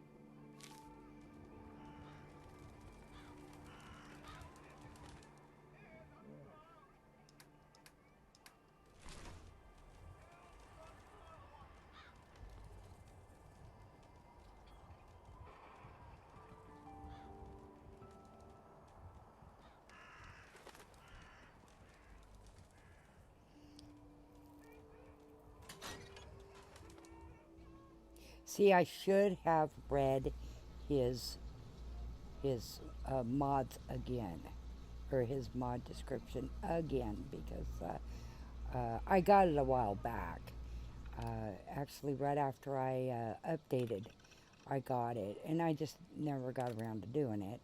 See, I should have read his mods again, or his mod description again, because I got it a while back. Actually, right after I updated, I got it, and I just never got around to doing it.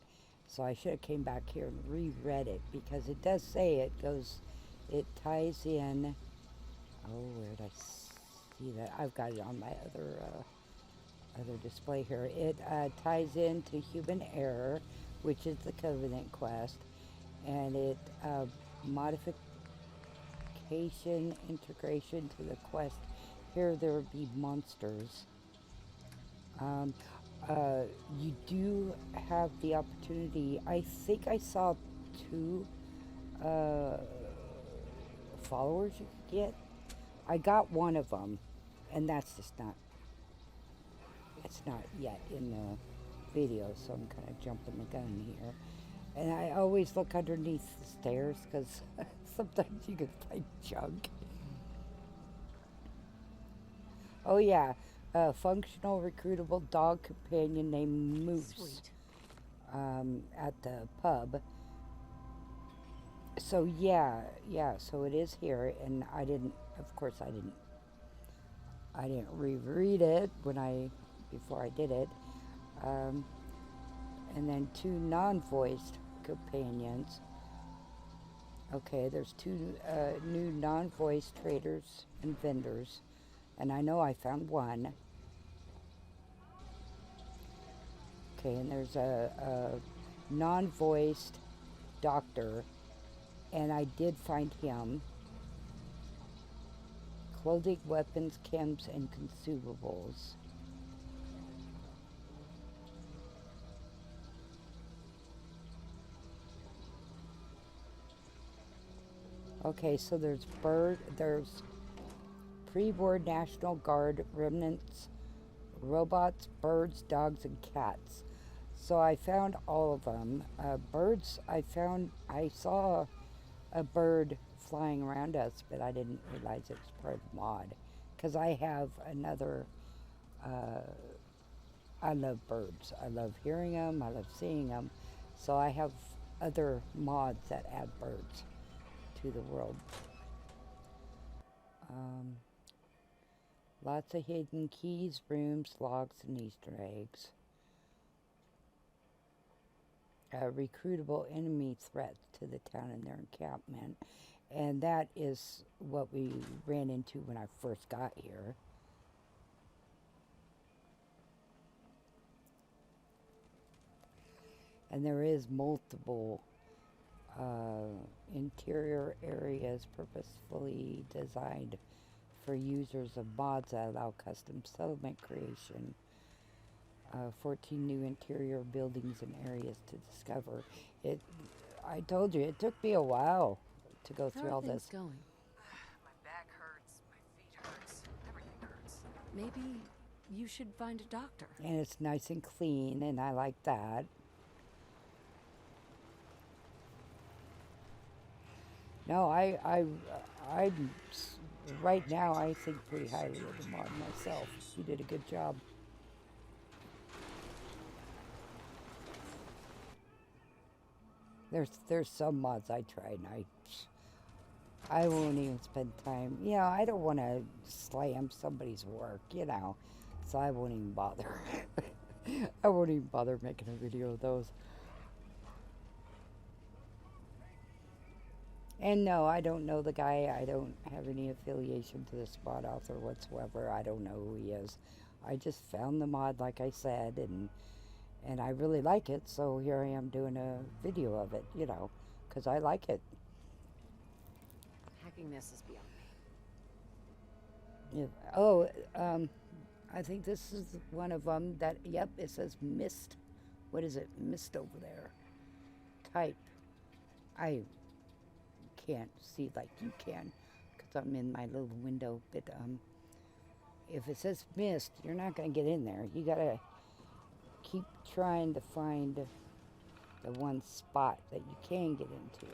So I should have came back here and reread it, because it does say it ties in. Oh, where did I see that? I've got it on my other display here. It ties into human error, which is the Covenant quest, and it modification integration to the quest. Here there would be monsters. You do have the opportunity. I think I saw 2 followers you could get. I got one of them, and that's just not. It's not yet in the video, so I'm kind of jumping the gun here. And I always look underneath the stairs, because sometimes you can find junk. Oh yeah, a functional recruitable dog companion named Moose. Sweet. At the pub. So yeah, so it is here, and I didn't, of course I didn't reread it before I did it. Um, and then 2 non-voiced companions. Okay, there's 2 new non-voiced traders and vendors, and I know I found one. Okay, and there's a non-voiced doctor, and I did find him. Clothing, weapons, chems, and consumables. Okay, so there's pre-war National Guard remnants, robots, birds, dogs, and cats. So I found all of them. Birds, I saw a bird flying around us, but I didn't realize it was part of the mod. Because I have another, I love birds. I love hearing them, I love seeing them. So I have other mods that add birds to the world. Lots of hidden keys, rooms, logs, and Easter eggs. Recruitable enemy threats to the town and their encampment. And that is what we ran into when I first got here. And there is multiple interior areas purposefully designed for users of mods that allow custom settlement creation. 14 new interior buildings and areas to discover. I told you, it took me a while to go through all this. Going? My back hurts, my feet hurts, everything hurts. Maybe you should find a doctor. And it's nice and clean, and I like that. No, I'm right now, I think pretty highly of the mod myself. You did a good job. There's some mods I tried, and I won't even spend time. You know, I don't want to slam somebody's work, you know, so I won't even bother. I won't even bother making a video of those. And no, I don't know the guy. I don't have any affiliation to this mod author whatsoever. I don't know who he is. I just found the mod, like I said, and I really like it, so here I am doing a video of it, you know, because I like it. Hacking this is beyond me. Yeah. Oh, I think this is one of them that, yep, it says mist. What is it? Mist over there. Type. I can't see like you can because I'm in my little window, but if it says mist, you're not going to get in there. You got to keep trying to find the one spot that you can get into.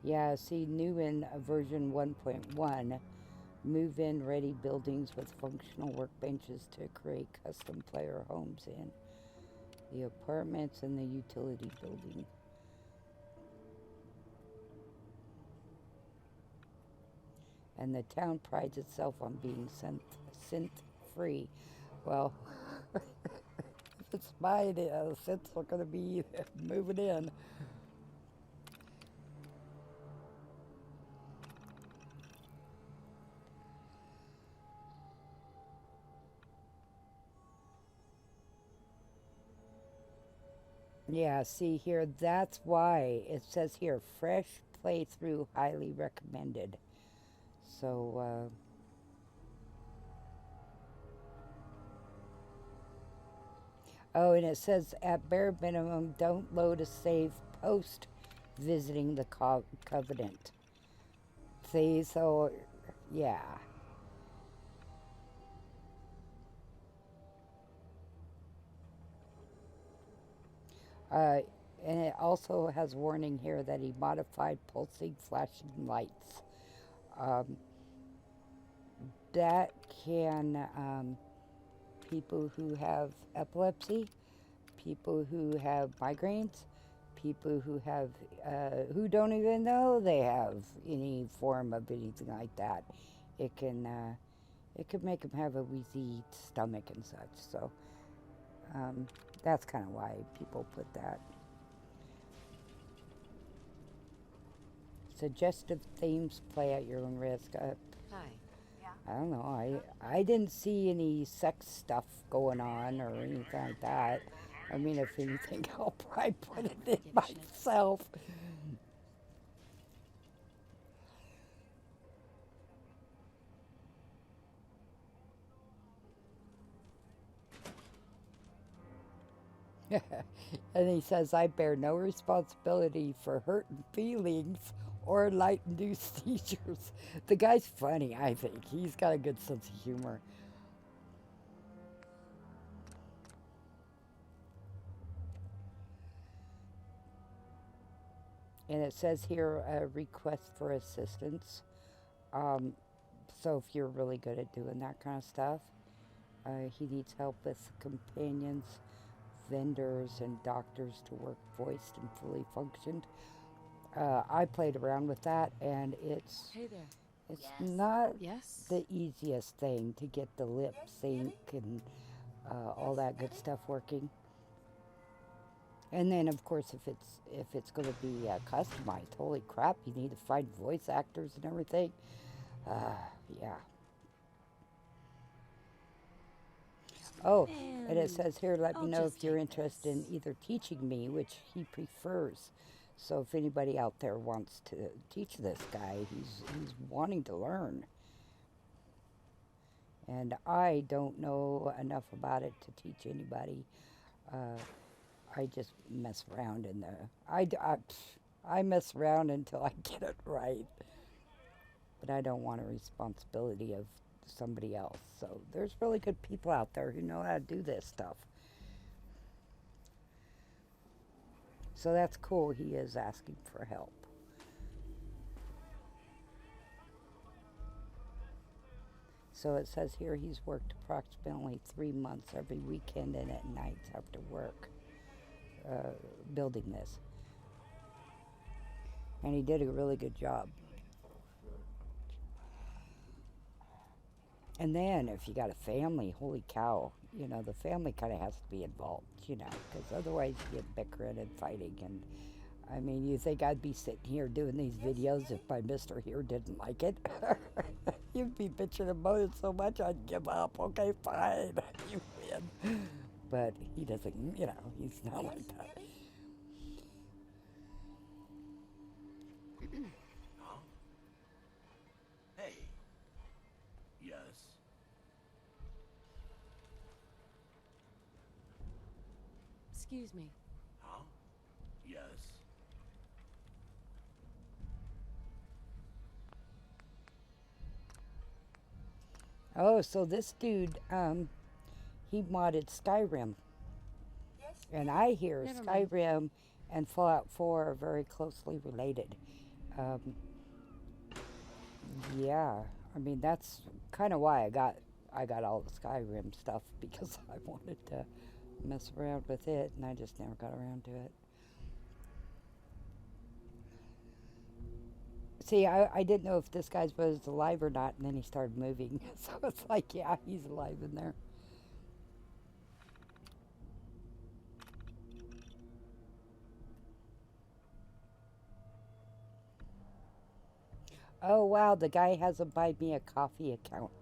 Yeah, see, new in version 1.1, move-in ready buildings with functional workbenches to create custom player homes in. The apartments and the utility building. And the town prides itself on being synth-free. Well, if it's mine, synths are going to be moving in. Yeah, see here, that's why it says here, fresh playthrough highly recommended. So, oh, and it says at bare minimum, don't load a save post visiting the Covenant. See, so, yeah. And it also has warning here that he modified pulsing flashing lights. That can, people who have epilepsy, people who have migraines, people who have, who don't even know they have any form of anything like that. It can make them have a wheezy stomach and such. So that's kind of why people put that. Suggestive themes play at your own risk. Hi. I don't know. I didn't see any sex stuff going on or anything like that. I mean, if anything, I'll probably put it in myself. And he says, I bear no responsibility for hurting feelings or light-induced seizures. The guy's funny, I think. He's got a good sense of humor. And it says here, a request for assistance. So if you're really good at doing that kind of stuff, he needs help with companions, vendors, and doctors to work voiced and fully functioned. I played around with that, and it's Hey there. it's not Yes? the easiest thing to get the lip sync and all that good stuff working. And then, of course, if it's going to be customized, holy crap, you need to find voice actors and everything. Yeah. Oh, and it says here, let me know if you're interested in either teaching me, which he prefers. So if anybody out there wants to teach this guy, he's wanting to learn. And I don't know enough about it to teach anybody. I just mess around in the... I mess around until I get it right. But I don't want a responsibility of somebody else. So there's really good people out there who know how to do this stuff. So that's cool. He is asking for help. So it says here he's worked approximately 3 months every weekend and at nights after work building this. And he did a really good job. And then if you got a family, holy cow, you know, the family kind of has to be involved, you know, because otherwise you get bickering and fighting. And I mean, you think I'd be sitting here doing these videos if my mister here didn't like it? You'd be bitching and moaning so much I'd give up. Okay, fine, you win. But he doesn't, you know, he's not like that. Huh? Hey. Yes. Excuse me. Huh? Yes. Oh, so this dude, he modded Skyrim. And I hear Never mind. Skyrim and Fallout 4 are very closely related. Yeah, I mean, that's kind of why I got all the Skyrim stuff, because I wanted to mess around with it, and I just never got around to it. See, I didn't know if this guy was alive or not, and then he started moving. So it's like, yeah, he's alive in there. Oh, wow, the guy has a Buy Me a Coffee account.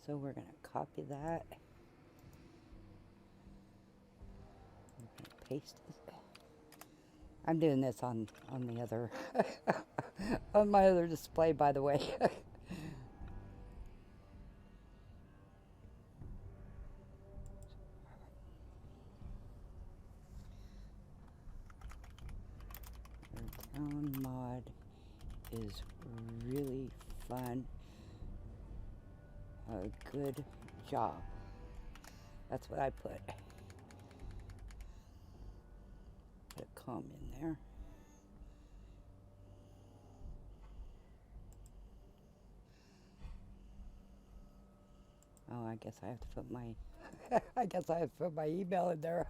So we're going to copy that. We're going to paste it. I'm doing this on the other, on my other display, by the way. Our town mod is really fun. A good job. That's what I put. Put a comma in there. I guess I have to put my I guess I have to put my email in there.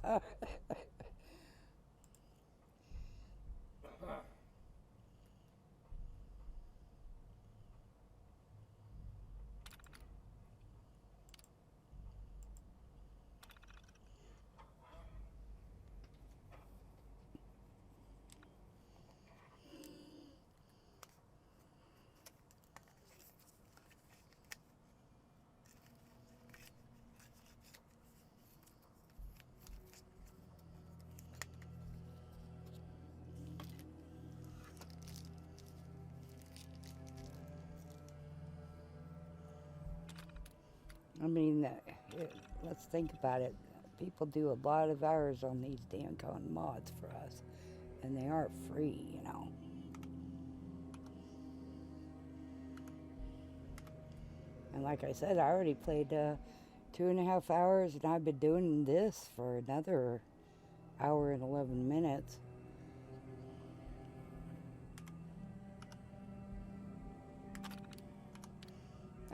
I mean, let's think about it. People do a lot of hours on these damn mods for us, and they aren't free, you know. And like I said, I already played 2.5 hours, and I've been doing this for another hour and 11 minutes.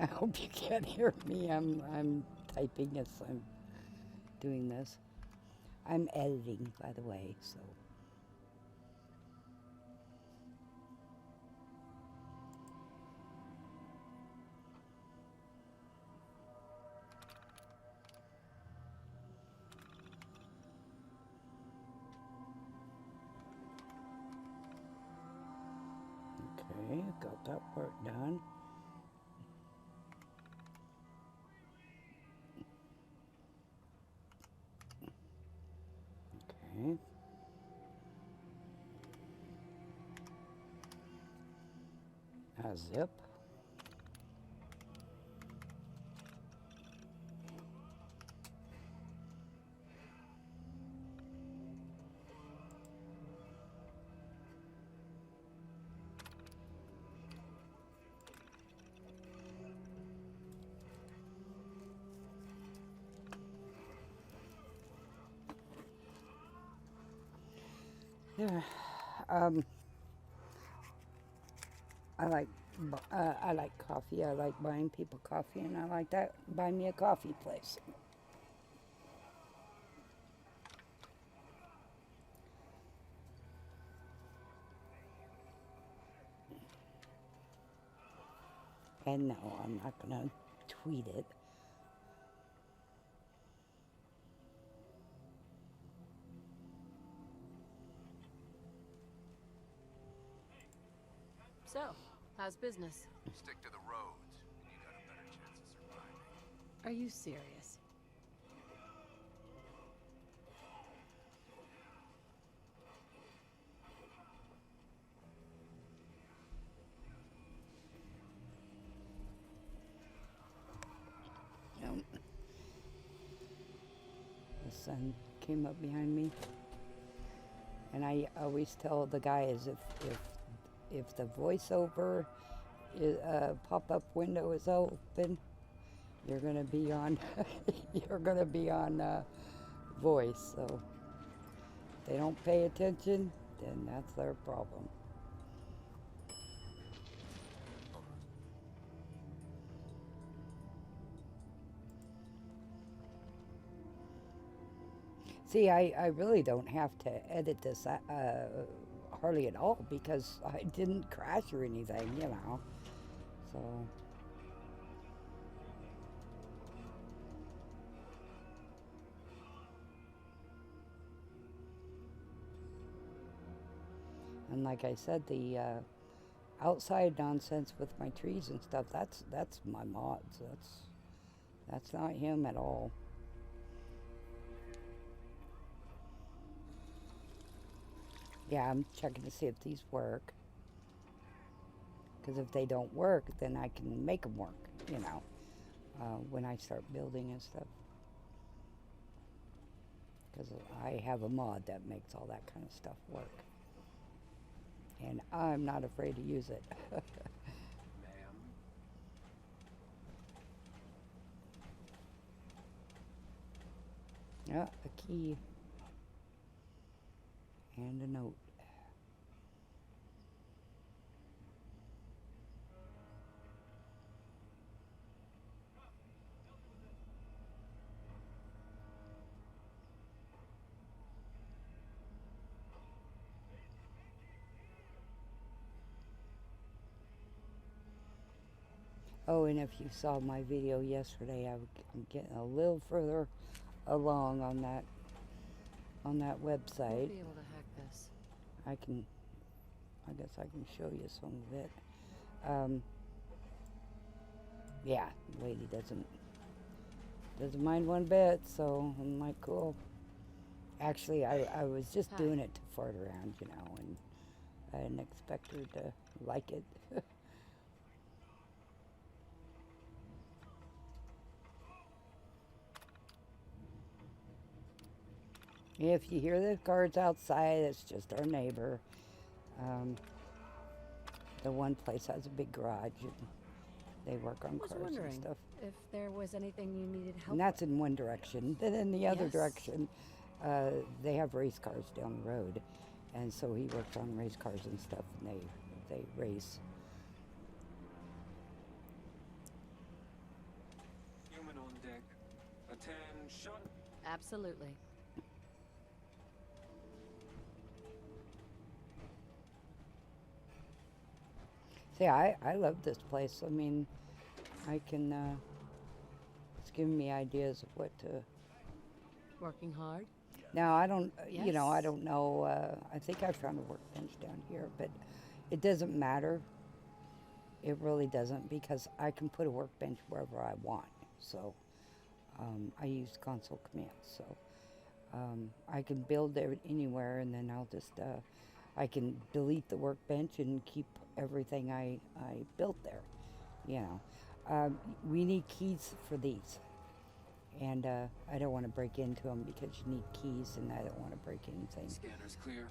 I hope you can't hear me. I'm typing as I'm doing this. I'm editing, by the way, so. Okay, got that part done. Okay. A zip. Yeah. I like coffee. I like buying people coffee, and I like that. Buy me a coffee place. And no, I'm not gonna tweet it. So, how's business? Stick to the roads, and you got a better chance of surviving. Are you serious? The sun came up behind me, and I always tell the guys if the voiceover pop-up window is open, you're gonna be on you're gonna be on voice. So if they don't pay attention, then that's their problem. See, I really don't have to edit this hardly at all because I didn't crash or anything, you know. So. And like I said, the outside nonsense with my trees and stuff, that's my mods. That's not him at all. Yeah, I'm checking to see if these work. Because if they don't work, then I can make them work, you know, when I start building and stuff. Because I have a mod that makes all that kind of stuff work. And I'm not afraid to use it. Yeah, a key. And a note. Oh, and if you saw my video yesterday, I'm getting a little further along on that We'll website. be able to hack this. I guess I can show you some of it. Yeah, the lady doesn't mind one bit, so I'm like, cool. Actually, I was just doing it to fart around, you know, and I didn't expect her to like it. If you hear the cars outside, it's just our neighbor. The one place has a big garage, and they work on I was cars and wondering stuff. if there was anything you needed help And that's in one direction. Then in the other Yes. direction, they have race cars down the road. And so he works on race cars and stuff, and they race. Human on deck. Attention. Absolutely. See, I love this place. I mean, I can, it's giving me ideas of what to... Working hard? Now, I don't, you know, I Yes. don't know, I think I found a workbench down here, but it doesn't matter. It really doesn't, because I can put a workbench wherever I want. So, I use console commands, so I can build it anywhere, and then I'll just, I can delete the workbench and keep everything I built there, you know. We need keys for these. And I don't want to break into them because you need keys, and I don't want to break anything. Scanner's clear.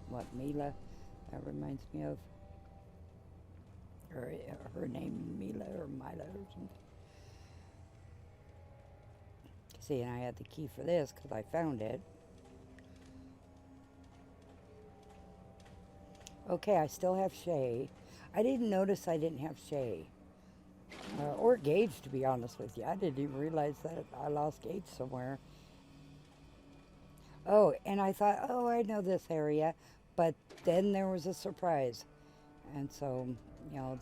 What, Mila? That reminds me of her name, Mila or Mila or something. See, and I had the key for this because I found it. Okay, I still have Shay. I didn't notice I didn't have Shay. Or Gage, to be honest with you. I didn't even realize that I lost Gage somewhere. Oh, and I thought, oh, I know this area. But then there was a surprise. And so, you know,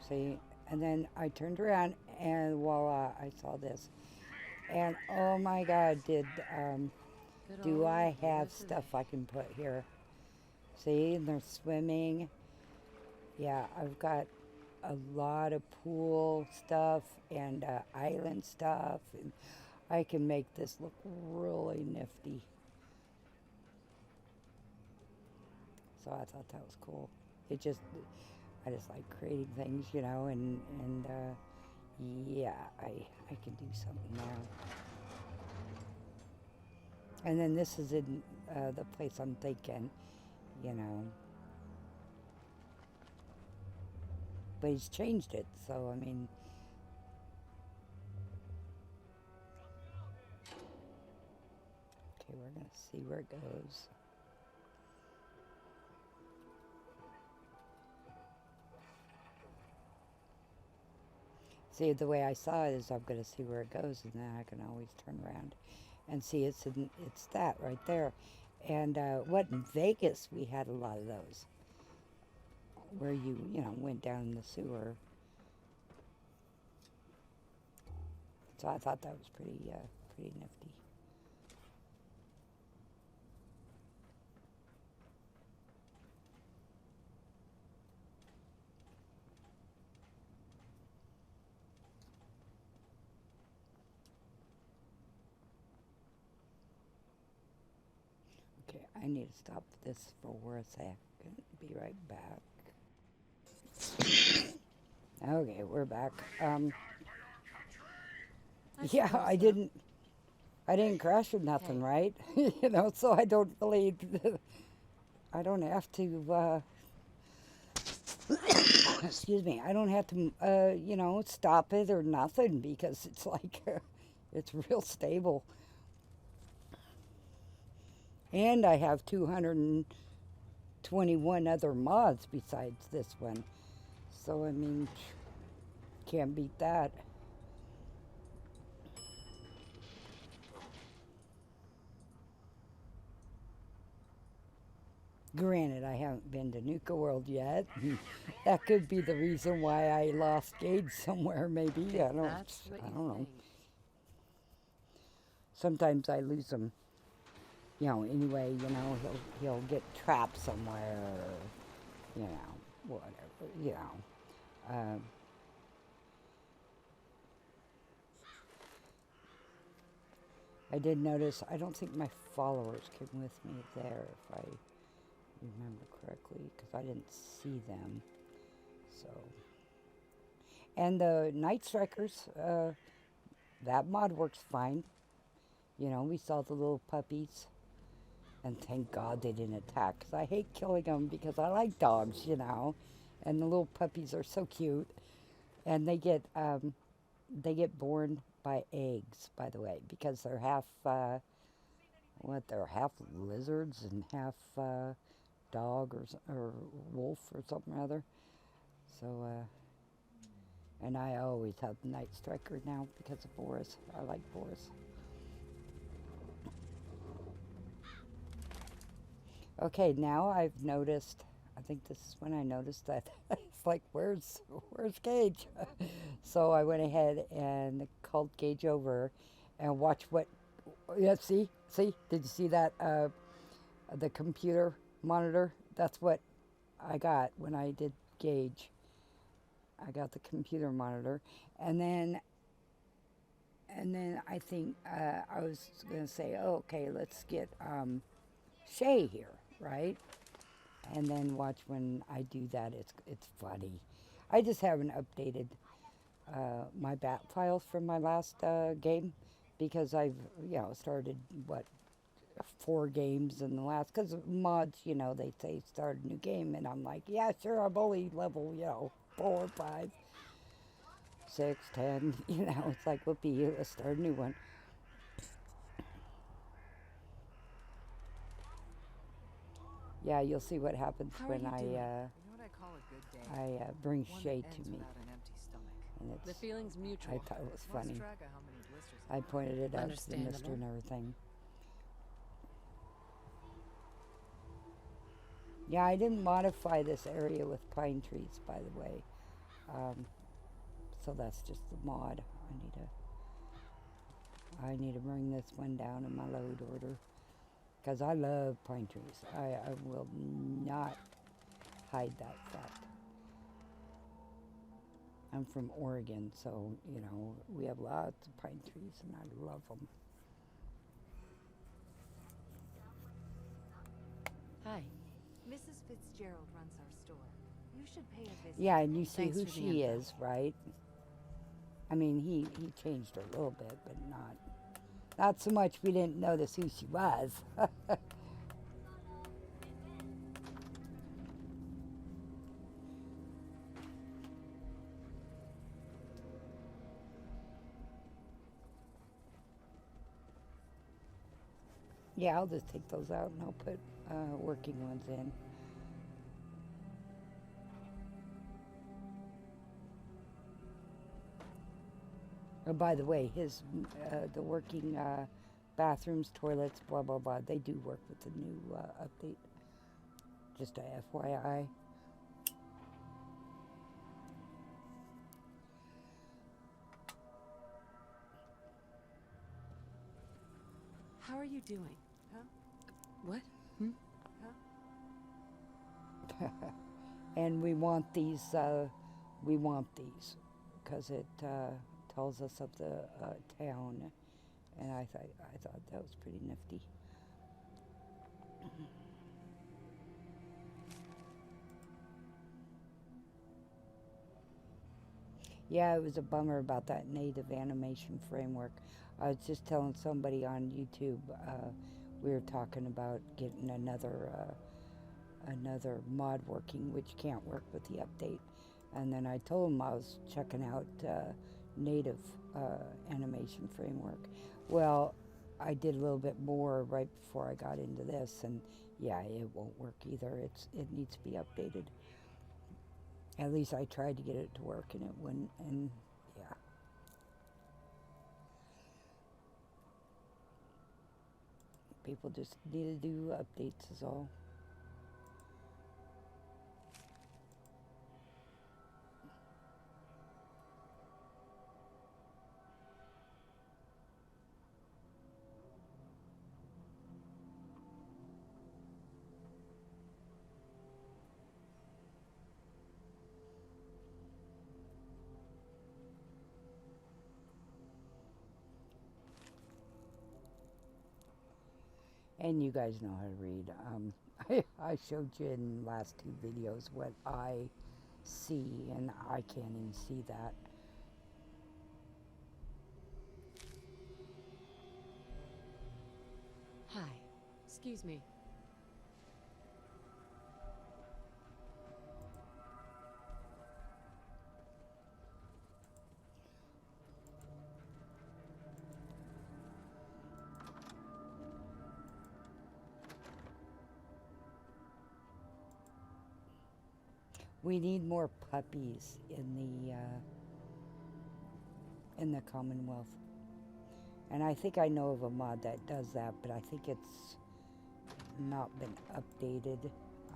see, and then I turned around and voila, I saw this. And oh my God, do I have stuff I can put here? See, and they're swimming. Yeah, I've got a lot of pool stuff and island stuff, and I can make this look really nifty. So I thought that was cool. I just like creating things, you know, and yeah, I can do something now. And then this is in the place I'm thinking, you know. But he's changed it, so I mean. Okay, we're gonna see where it goes. See, the way I saw it is I'm gonna see where it goes, and then I can always turn around and see it's that right there. And what, in Vegas we had a lot of those, where you know, went down in the sewer. So I thought that was pretty nifty. Okay, I need to stop this for a second. Be right back. Okay, we're back. Yeah, I didn't crash or nothing, right? You know, so I don't really, I don't have to, excuse me, I don't have to, you know, stop it or nothing, because it's like, it's real stable. And I have 221 other mods besides this one. So, I mean, can't beat that. Granted, I haven't been to Nuka World yet. That could be the reason why I lost Gage somewhere, maybe. I That's what don't you know. think. Sometimes I lose him. You know, anyway, you know, he'll get trapped somewhere, or, you know, whatever, you know. I did notice, I don't think my followers came with me there, if I remember correctly, because I didn't see them. So, and the Night Strikers, that mod works fine. You know, we saw the little puppies, and thank God they didn't attack, because I hate killing them because I like dogs, you know, and the little puppies are so cute, and they get born by eggs, by the way, because they're half, they're half lizards and half dog or wolf or something or other. So, and I always have the Night Striker now because of Boris. I like Boris. Okay, now I've noticed, I think this is when I noticed that it's like, where's Gage? So I went ahead and called Gage over and watched what, yeah, see, did you see that, the computer monitor? That's what I got when I did Gage. I got the computer monitor, and then I think I was going to say, oh, okay, let's get Shay here, right? And then watch when I do that. It's funny. I just haven't updated my bat files from my last game because I've started 4 games in the last, because mods, you know, they say start a new game, and I'm like, yeah, sure, I'm only level 4, 5, 6, 10. You know, it's like, whoopee, let's start a new one. Yeah, you'll see what happens when I You know what I call a good day? bring One Shay that to ends me. without an empty stomach. And The feeling's mutual. I thought it was Lost funny. track of how many blisters I pointed it out to the mister Understandable. and everything. Yeah, I didn't modify this area with pine trees, by the way. So that's just the mod. I need to bring this one down in my load order, because I love pine trees. I will not hide that fact. I'm from Oregon, so, you know, we have lots of pine trees, and I love them. Hi. Mrs. Fitzgerald runs our store. You should pay a visit. Yeah, and you see Thanks who for the she info. is, right? I mean, he changed her a little bit, but not so much we didn't notice who she was. Yeah, I'll just take those out and I'll put working ones in. Oh, by the way, the working bathrooms, toilets, blah, blah, blah, they do work with the new update. Just a FYI. How are you doing? Huh? What? Huh? And we want these, because it tells us of the town, and I thought that was pretty nifty. Yeah, it was a bummer about that native animation framework. I was just telling somebody on YouTube, we were talking about getting another mod working, which can't work with the update. And then I told him I was checking out native animation framework. Well, I did a little bit more right before I got into this, and yeah, it won't work either. It needs to be updated. At least I tried to get it to work, and it wouldn't, and yeah. People just need to do updates is all. And you guys know how to read. I showed you in the last 2 videos what I see, and I can't even see that. Hi. Excuse me. We need more puppies in the Commonwealth. And I think I know of a mod that does that, but I think it's not been updated.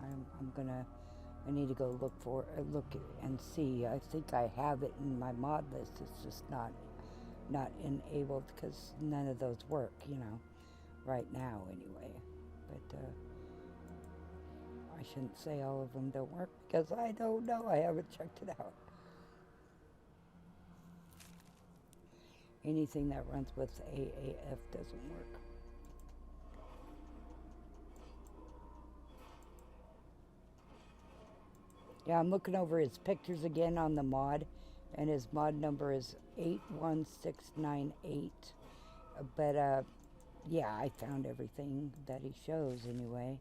I need to go look and see. I think I have it in my mod list. It's just not enabled because none of those work, you know, right now anyway. But I shouldn't say all of them don't work because I don't know. I haven't checked it out. Anything that runs with AAF doesn't work. Yeah, I'm looking over his pictures again on the mod, and his mod number is 81698. But, yeah, I found everything that he shows anyway.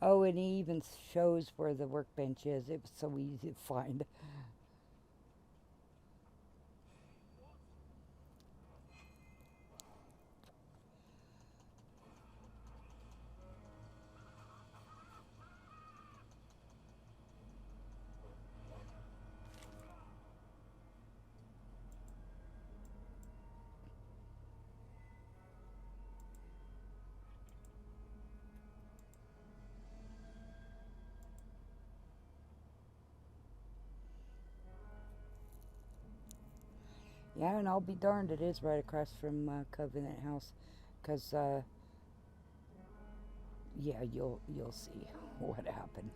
Oh, and he even shows where the workbench is. It was so easy to find. Yeah, and I'll be darned, it is right across from Covenant House, because yeah, you'll see what happened.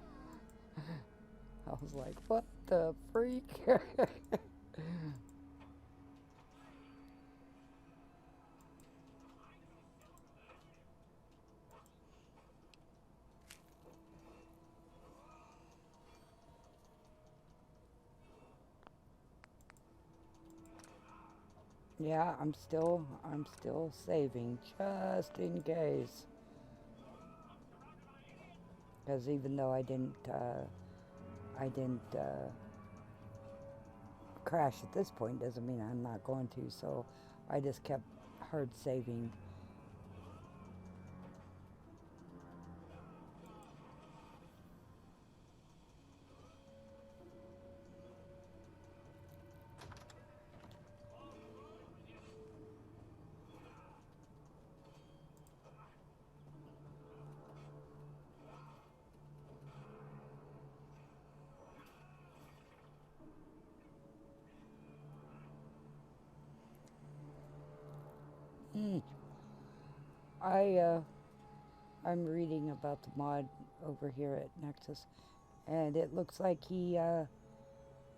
I was like, what the freak? Yeah, I'm still saving just in case. Because even though I didn't crash at this point, doesn't mean I'm not going to. So I just kept hard saving. I'm reading about the mod over here at Nexus, and it looks like he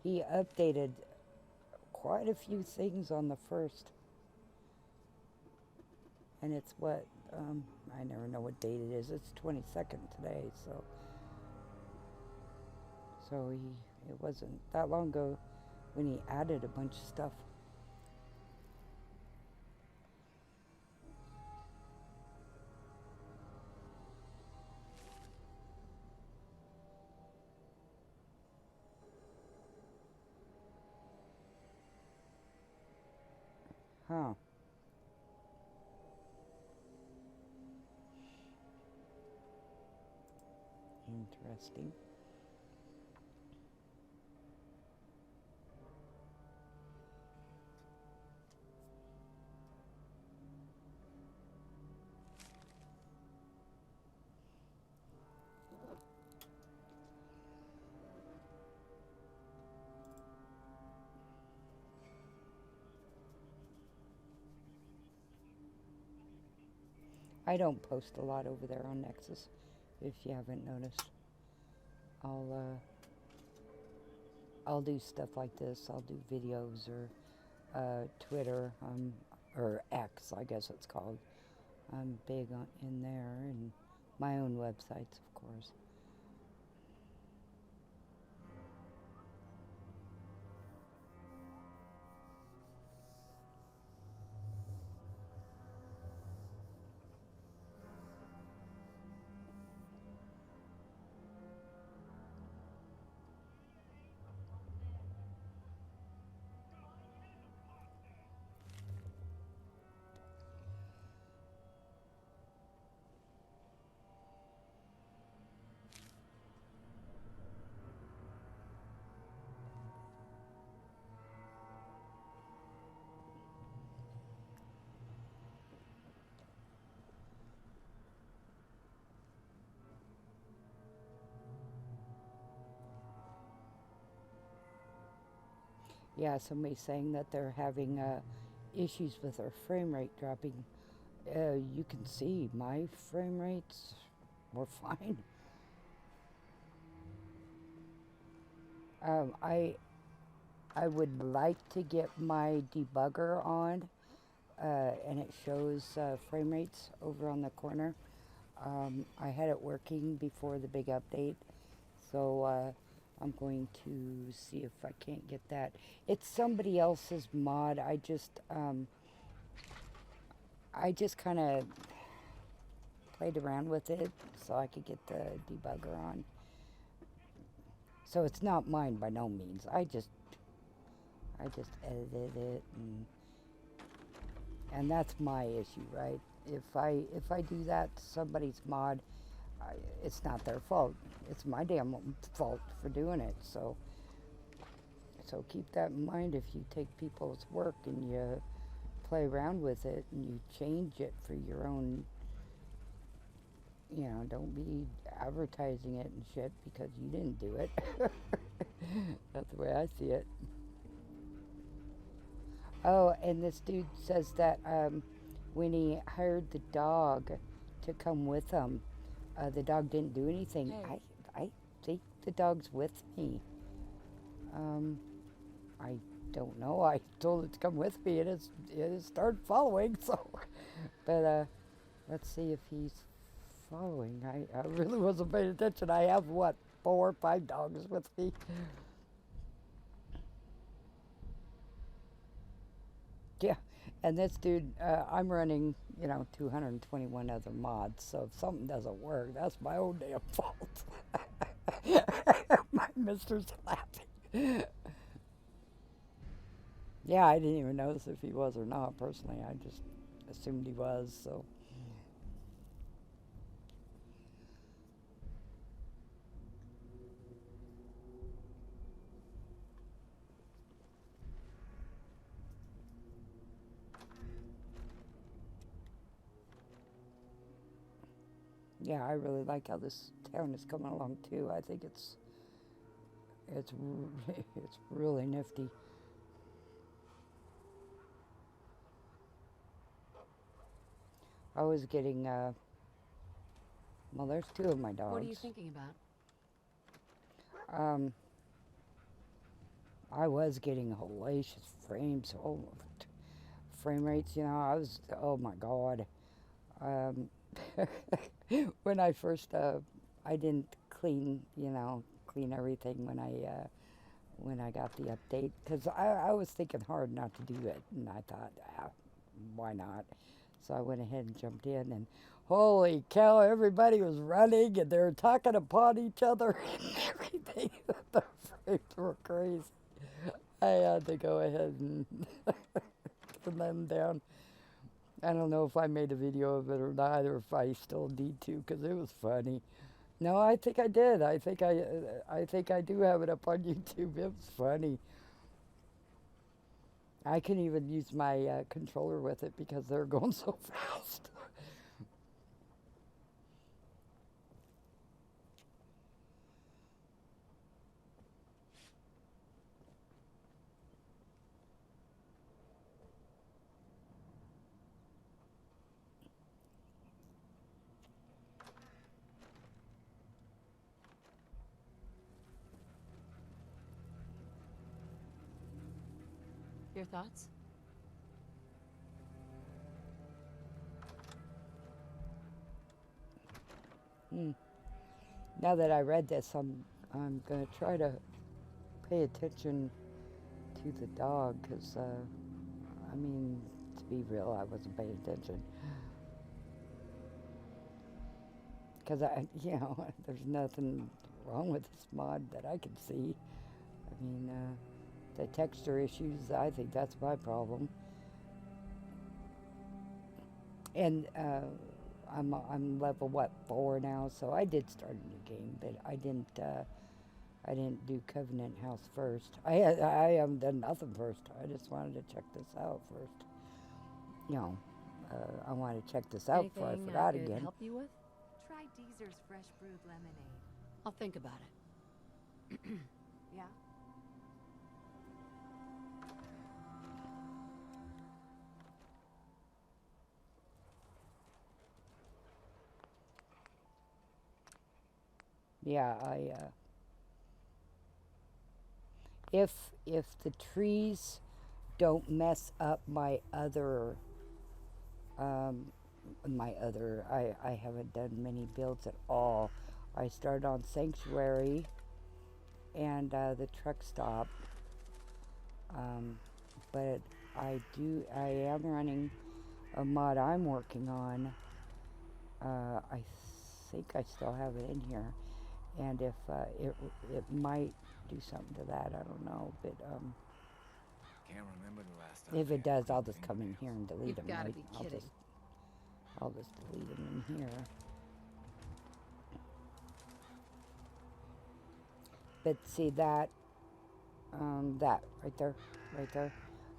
updated quite a few things on the first. And it's what, I never know what date it is. It's 22nd today, so it wasn't that long ago when he added a bunch of stuff. Huh. Interesting. I don't post a lot over there on Nexus, if you haven't noticed. I'll do stuff like this. I'll do videos or Twitter, or X, I guess it's called. I'm big on in there, and my own websites, of course. Yeah, somebody's saying that they're having issues with their frame rate dropping. You can see my frame rates were fine. Um, I I would like to get my debugger on, and it shows frame rates over on the corner. I had it working before the big update, so I'm going to see if I can't get that. It's somebody else's mod. I just kind of played around with it so I could get the debugger on. So it's not mine by no means. I just edited it, and that's my issue, right? If I do that to somebody's mod, it's not their fault. It's my damn fault for doing it. So keep that in mind if you take people's work and you play around with it and you change it for your own. You know, don't be advertising it and shit because you didn't do it. That's the way I see it. Oh, and this dude says that when he hired the dog to come with him, the dog didn't do anything. Hey. I think the dog's with me. I don't know. I told it to come with me, and it started following. So, but let's see if he's following. I really wasn't paying attention. I have, what, 4 or 5 dogs with me. Yeah, and this dude, I'm running, 221 other mods, so if something doesn't work, that's my own damn fault. My mister's laughing. Yeah, I didn't even notice if he was or not, personally. I just assumed he was, so. Yeah, I really like how this town is coming along too. I think it's it's really nifty. I was getting well, there's 2 of my dogs. What are you thinking about? I was getting hellacious frame rates. I was, oh my god. When I first, I didn't clean everything when I got the update, because I was thinking hard not to do it, and I thought, why not? So I went ahead and jumped in, and holy cow, everybody was running, and they were talking upon each other and everything. The frames were crazy. I had to go ahead and turn them down. I don't know if I made a video of it or not, or if I still need to, because it was funny. No, I think I did. I think I do have it up on YouTube. It was funny. I can even use my controller with it because they're going so fast. Your thoughts? Now that I read this, I'm gonna try to pay attention to the dog, because I mean, to be real, I wasn't paying attention. Because there's nothing wrong with this mod that I can see. I mean, the texture issues, I think that's my problem. And I'm level 4 now, so I did start a new game, but I didn't do Covenant House first. I haven't done nothing first. I just wanted to check this out first. I wanted to check this out before I forgot could again. help you with? Try Deezer's fresh brewed lemonade. I'll think about it. Yeah? Yeah, if the trees don't mess up my other I haven't done many builds at all. I started on Sanctuary and the truck stop, but I am running a mod I'm working on. I think I still have it in here, and if it might do something to that, I don't know, but Can't remember the last time. if it does, I'll just come in here and delete them. You've gotta Right? be kidding. I'll just delete them in here. But see that right there,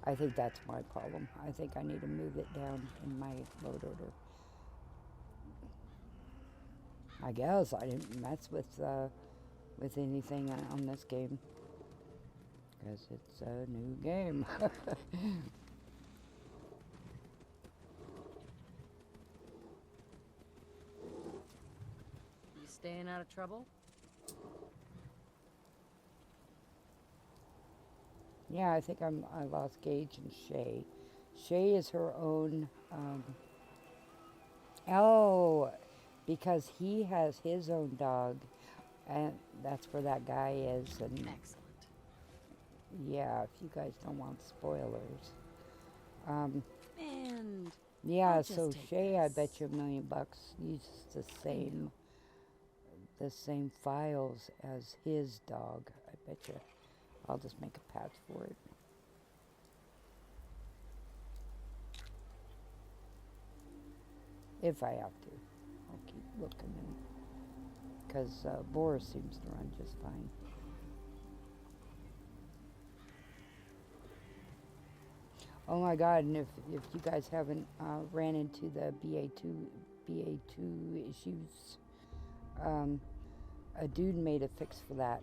I think that's my problem. I think I need to move it down in my load order. I guess I didn't mess with anything on this game, because it's a new game. You staying out of trouble? Yeah, I think I lost Gage and Shay. Shay is her own. Because he has his own dog, and that's where that guy is. And Excellent. yeah, if you guys don't want spoilers. And Yeah, I'll just so take Shay, I this. bet you $1 million uses the same files as his dog. I bet you. I'll just make a patch for it. If I have to. I'll keep looking, because Boris seems to run just fine. Oh my God! And if you guys haven't ran into the BA2 issues, a dude made a fix for that.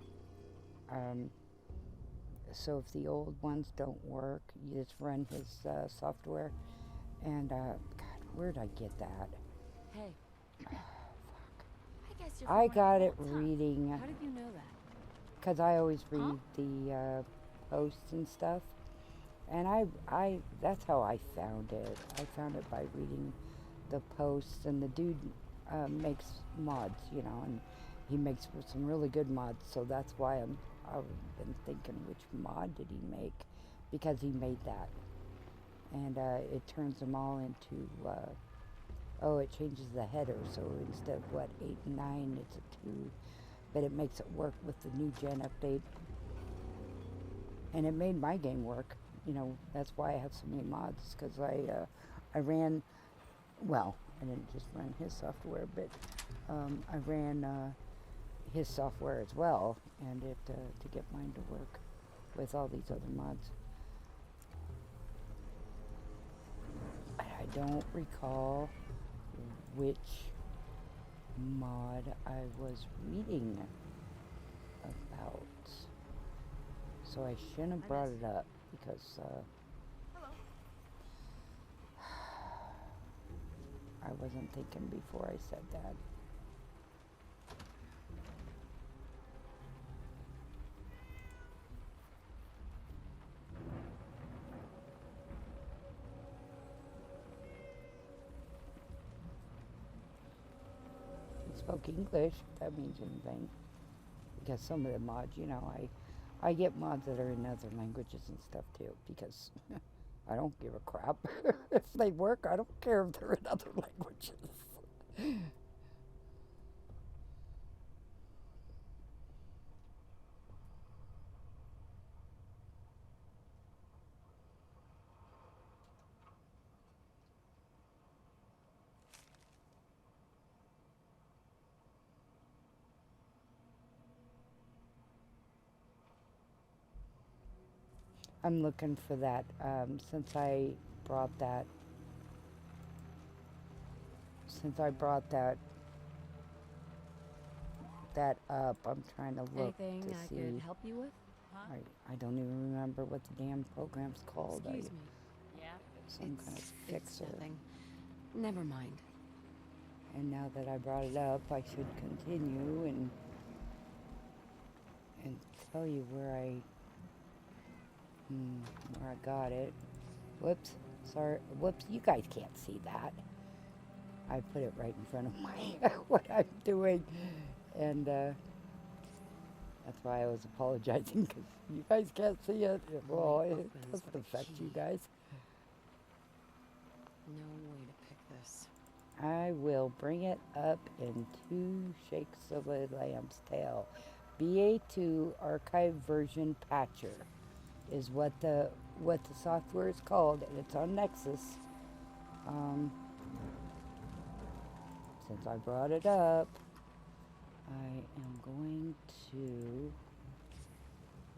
So if the old ones don't work, you just run his software. And God, where'd I get that? hey, Fuck. I guess you're I from got around it Old Town. reading, How did you know that? because I always read the posts and stuff. And I that's how I found it. I found it by reading the posts, and the dude makes mods, and he makes some really good mods. So that's why I've been thinking, which mod did he make? Because he made that, and it turns them all into. It changes the header, so instead of 8 and 9, it's a 2, but it makes it work with the new gen update, and it made my game work. That's why I have so many mods, because I ran, well, I didn't just run his software, but I ran his software as well, and to get mine to work with all these other mods. I don't recall which mod I was reading about, so I shouldn't have brought it up, because I wasn't thinking before I said that. These spoke English, if that means anything. Because some of the mods, you know, I get mods that are in other languages and stuff too, because I don't give a crap. If they work, I don't care if they're in other languages. I'm looking for that, since I brought that up, I'm trying to look Anything to I see. could help you with? Huh? I don't even remember what the damn program's called. Excuse me. Yeah? Some kind of It's fixer. nothing. Never mind. And now that I brought it up, I should continue and tell you where I got it. Whoops. Sorry. Whoops. You guys can't see that. I put it right in front of my what I'm doing, and that's why I was apologizing, because you guys can't see it. Well, it doesn't affect you guys. No way to pick this. I will bring it up in 2 shakes of a lamb's tail. BA2 Archive Version Patcher is what the software is called, and it's on Nexus. Since I brought it up, I am going to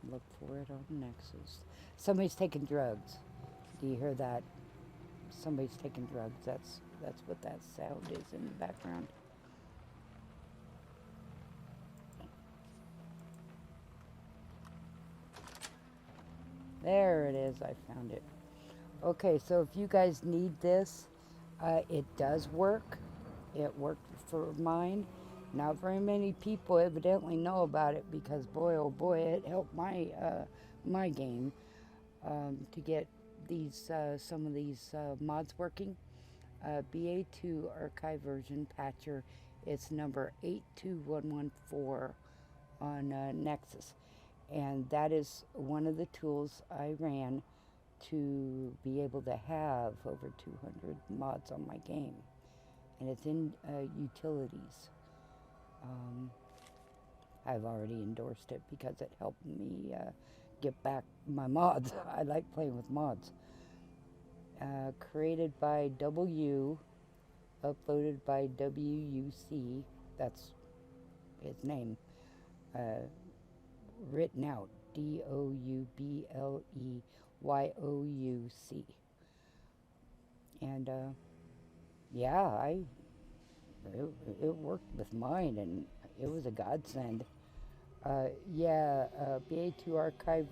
look for it on Nexus. Somebody's taking drugs. Do you hear that? Somebody's taking drugs. That's what that sound is in the background. There it is. I found it. Okay, so if you guys need this, it does work. It worked for mine. Not very many people evidently know about it, because boy, oh boy, it helped my game to get these some of these mods working. BA2 Archive Version Patcher. It's number 82114 on Nexus, and that is one of the tools I ran to be able to have over 200 mods on my game. And it's in utilities. I've already endorsed it because it helped me get back my mods. I like playing with mods. Created by W, uploaded by WUC, that's his name. Written out, DOUBLEYOUC. And yeah, it worked with mine, and it was a godsend. BA2 Archive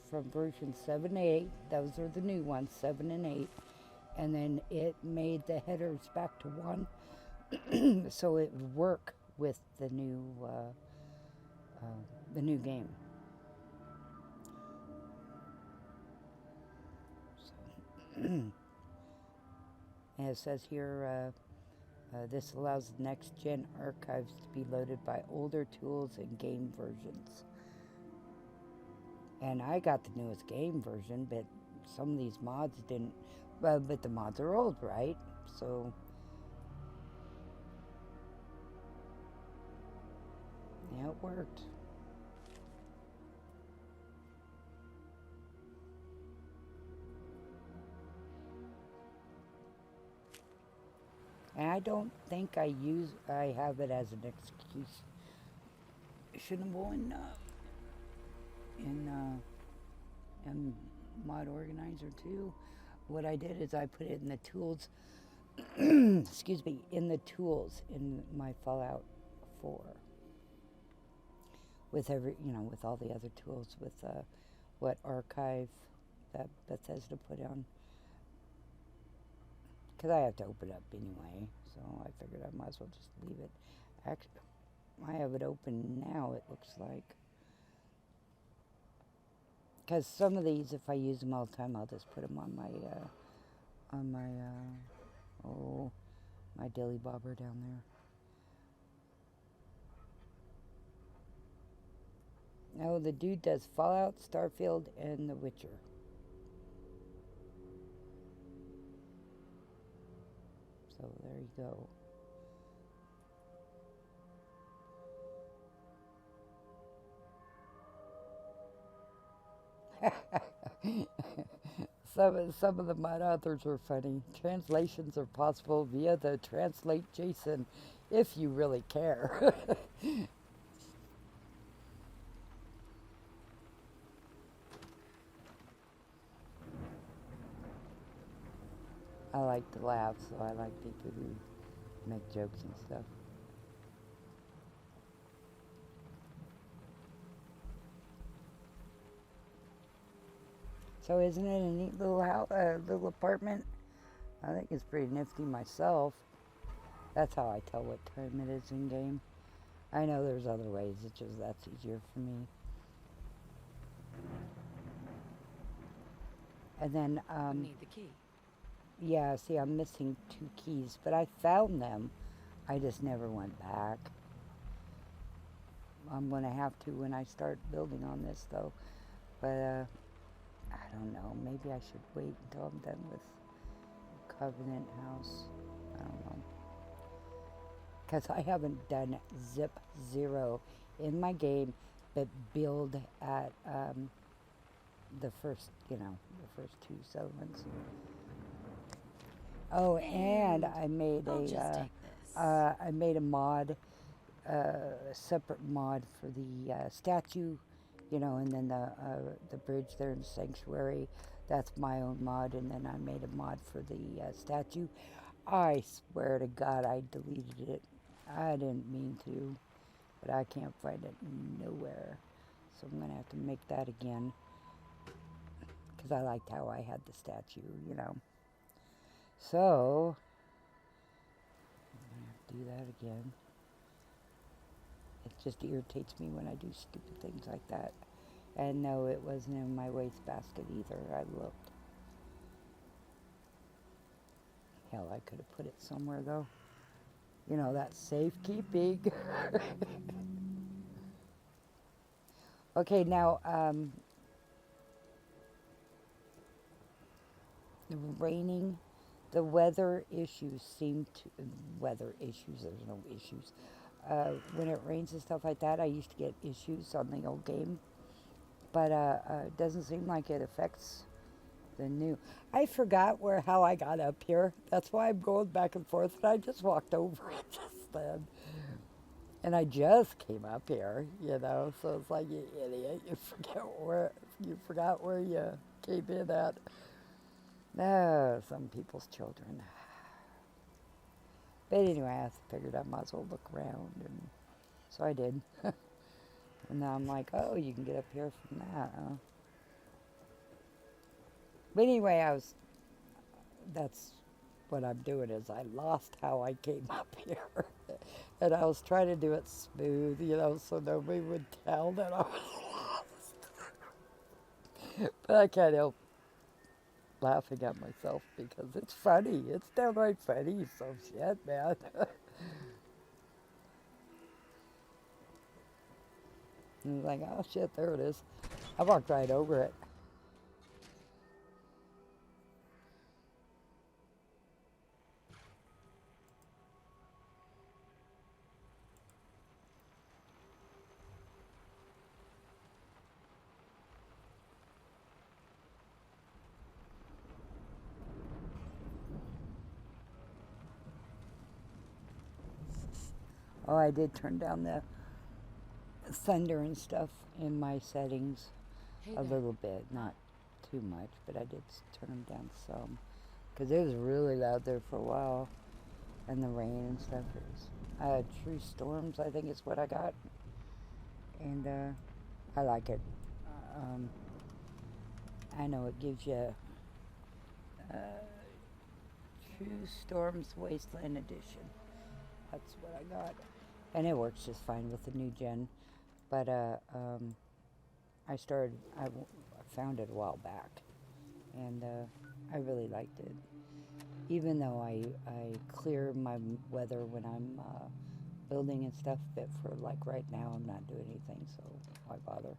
from version 7 and 8, those are the new ones, 7 and 8, and then it made the headers back to 1, so it would work with the new game. So and it says here, this allows the next-gen archives to be loaded by older tools and game versions. And I got the newest game version, but some of these mods didn't. Well, but the mods are old, right? So yeah, it worked. And I don't think I have it as an excuse. Actionable in Mod Organizer too. What I did is I put it in the tools, excuse me, in the tools in my Fallout 4. With with all the other tools, with what archive that Bethesda put on. Because I have to open it up anyway, so I figured I might as well just leave it. Actually, I have it open now, it looks like. Because some of these, if I use them all the time, I'll just put them on my dilly bobber down there. Oh, the dude does Fallout, Starfield, and The Witcher. So there you go. Some of the mod authors are funny. Translations are possible via the Translate JSON if you really care. I like to laugh, so I like people who make jokes and stuff. So isn't it a neat little house, little apartment? I think it's pretty nifty myself. That's how I tell what time it is in game. I know there's other ways. It's just that's easier for me. And then need the key. yeah, see, I'm missing 2 keys, but I found them. I just never went back. I'm gonna have to when I start building on this, though. But I don't know. Maybe I should wait until I'm done with Covenant House. I don't know. Because I haven't done zip 0 in my game, but build at the first, the first 2 settlements. Oh, and I made I made a mod, separate mod for the statue, and then the bridge there in Sanctuary. That's my own mod, and then I made a mod for the statue. I swear to God, I deleted it. I didn't mean to, but I can't find it nowhere. So I'm going to have to make that again, because I liked how I had the statue, So, I'm going to have to do that again. It just irritates me when I do stupid things like that. And no, it wasn't in my wastebasket either. I looked. Hell, I could have put it somewhere, though. That's safekeeping. Okay, now, raining, the weather issues there's no issues. When it rains and stuff like that, I used to get issues on the old game. But it doesn't seem like it affects the new. I forgot how I got up here. That's why I'm going back and forth, and I just walked over it just then. And I just came up here, so it's like, you idiot, you forgot where you came in at. No, some people's children. But anyway, I figured I might as well look around, and so I did. And now I'm like, oh, you can get up here from that, huh? But anyway, that's what I'm doing is I lost how I came up here. And I was trying to do it smooth, so nobody would tell that I was lost. But I can't help laughing at myself because it's funny. It's downright funny, so shit, man. And like, oh shit, there it is. I walked right over it. Oh, I did turn down the thunder and stuff in my settings a little bit, not too much, but I did turn them down some, because it was really loud there for a while, and the rain and stuff. True storms, I think is what I got, and I like it. I know it gives you True Storms Wasteland Edition. That's what I got. And it works just fine with the new gen. But I found it a while back. And I really liked it. Even though I clear my weather when I'm building and stuff, but for like right now I'm not doing anything. So why bother?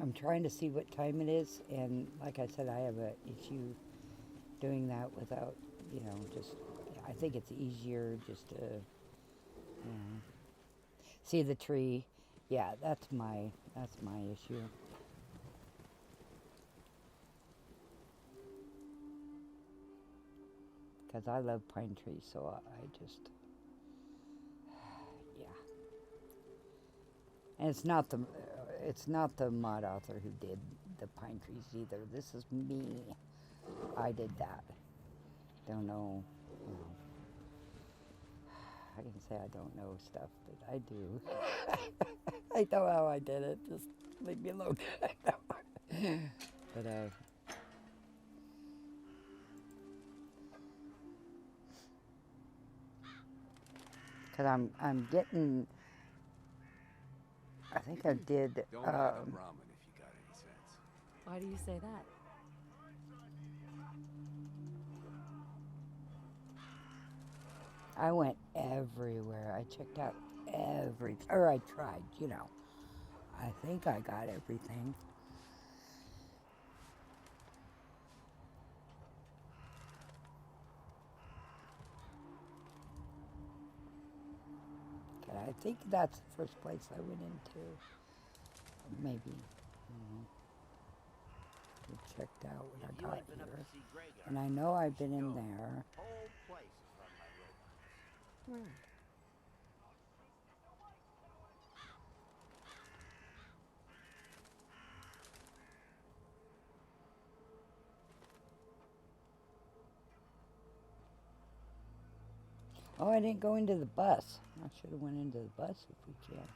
I'm trying to see what time it is, and like I said, I have an issue doing that without, you know, just, I think it's easier just to, you know, see the tree. Yeah, that's my issue. Because I love pine trees, so I just, yeah. And it's not the mod author who did the pine trees either. This is me. I did that. Don't know, you know. I can say I don't know stuff, but I do. I know how I did it. Just leave me alone. But because I'm getting. I think I did. Don't have ramen if you got any sense. Why do you say that? I went everywhere. I checked out or I tried, you know. I think I got everything. But I think that's the first place I went into. Maybe. We checked out what I got here. And I know I've been in there. Whole place is run by robots. Where? Oh, I didn't go into the bus. I should have went into the bus if we can.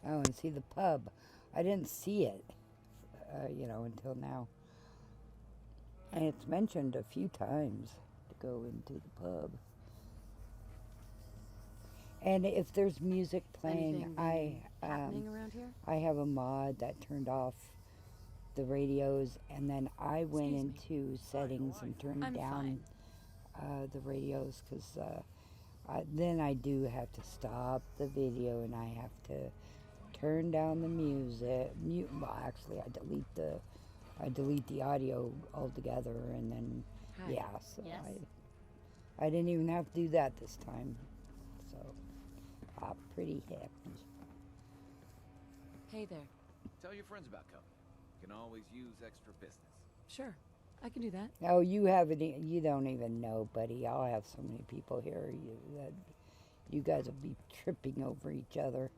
Oh, and see the pub. I didn't see it, you know, until now. And it's mentioned a few times to go into the pub. And if there's music playing, happening around here? I have a mod that turned off the radios, and then I went into settings and turned down the radios, because then I do have to stop the video and I have to turn down the music. Well, actually, I delete the audio altogether, and then yeah. So Yes? I didn't even have to do that this time. So I'm pretty happy. Hey there. Tell your friends about Covenant. Can always use extra business. Sure, I can do that. Oh, you don't even know, buddy. I'll have so many people here. You guys will be tripping over each other.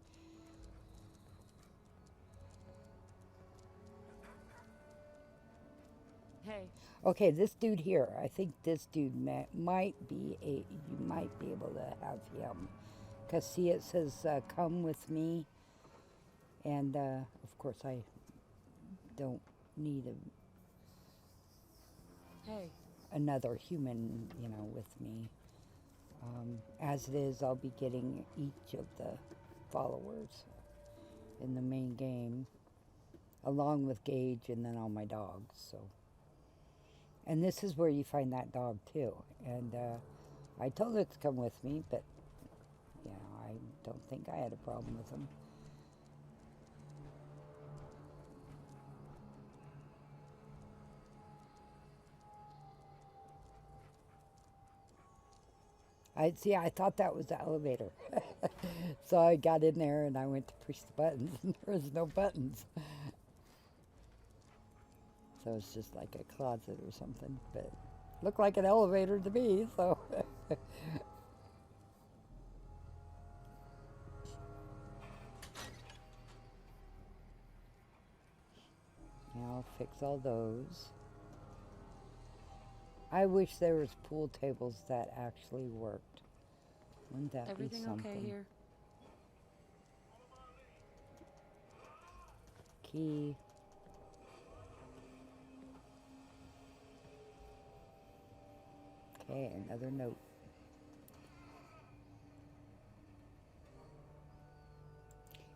Hey. Okay, this dude here. I think this dude might be you might be able to have him. Because see, it says, come with me. And, of course, I don't need another human, you know, with me. As it is, I'll be getting each of the followers in the main game, along with Gage and then all my dogs, so. And this is where you find that dog, too. And I told it to come with me, but, you know, I don't think I had a problem with him. I thought that was the elevator. So I got in there and I went to push the buttons, and there was no buttons. So it's just like a closet or something, but looked like an elevator to me, so. Now I'll fix all those. I wish there was pool tables that actually worked. Wouldn't that be something? Everything okay here? Key. Okay, another note.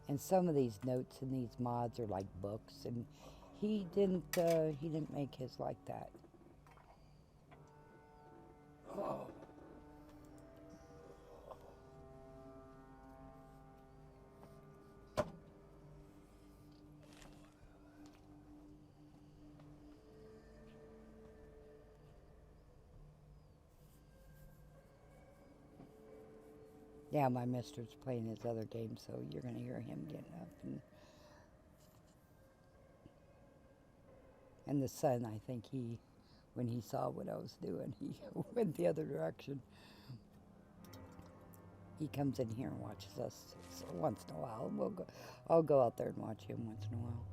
And some of these notes in these mods are like books, and he didn't make his like that. Yeah, my mister's playing his other game, so you're going to hear him getting up. And the son, I think when he saw what I was doing, he went the other direction. He comes in here and watches us so once in a while. I'll go out there and watch him once in a while.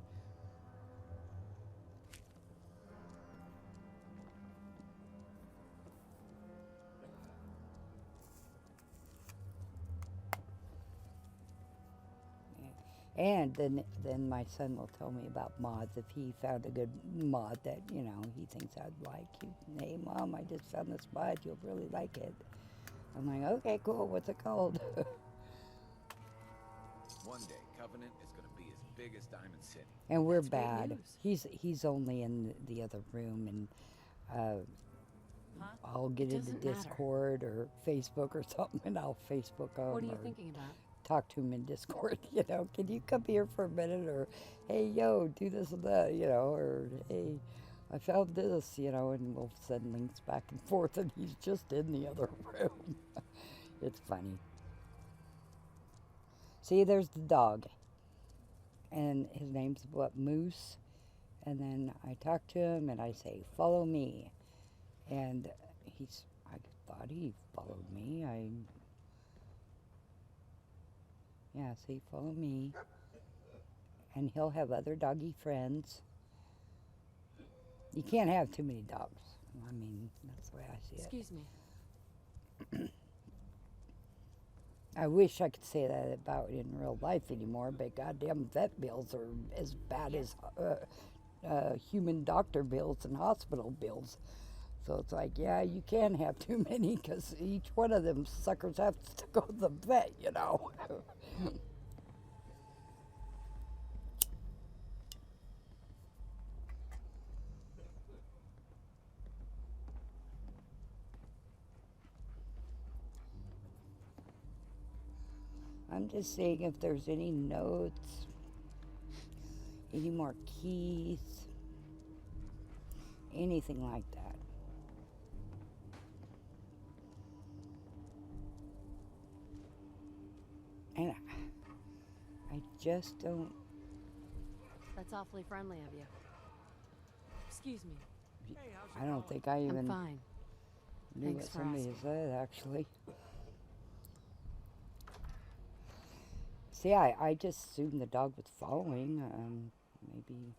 And then my son will tell me about mods. If he found a good mod that, he thinks I'd like, hey, Mom, I just found this mod. You'll really like it. I'm like, okay, cool. What's it called? One day, Covenant is going to be as big as Diamond City. And we're That's great bad. news. He's only in the other room, and I'll get It into doesn't matter. Discord or Facebook or something, and I'll Facebook him. What are you or thinking about? talk to him in Discord, can you come here for a minute, or hey, yo, do this and that, or hey, I found this, and we'll send links back and forth, and he's just in the other room. It's funny. See, there's the dog, and his name's Moose, and then I talk to him, and I say, follow me, and I thought he followed me. Yeah, so you follow me, and he'll have other doggy friends. You can't have too many dogs. I mean, that's the way I see it. Excuse me. I wish I could say that about in real life anymore, but goddamn vet bills are as bad as human doctor bills and hospital bills. So it's like, yeah, you can have too many because each one of them suckers has to go to the vet, I'm just seeing if there's any notes, any more keys, anything like that. And I just don't. That's awfully friendly of you. Excuse me. I don't think I I'm even fine. knew Thanks what for somebody asking. said, actually. See, I just assumed the dog was following. Maybe.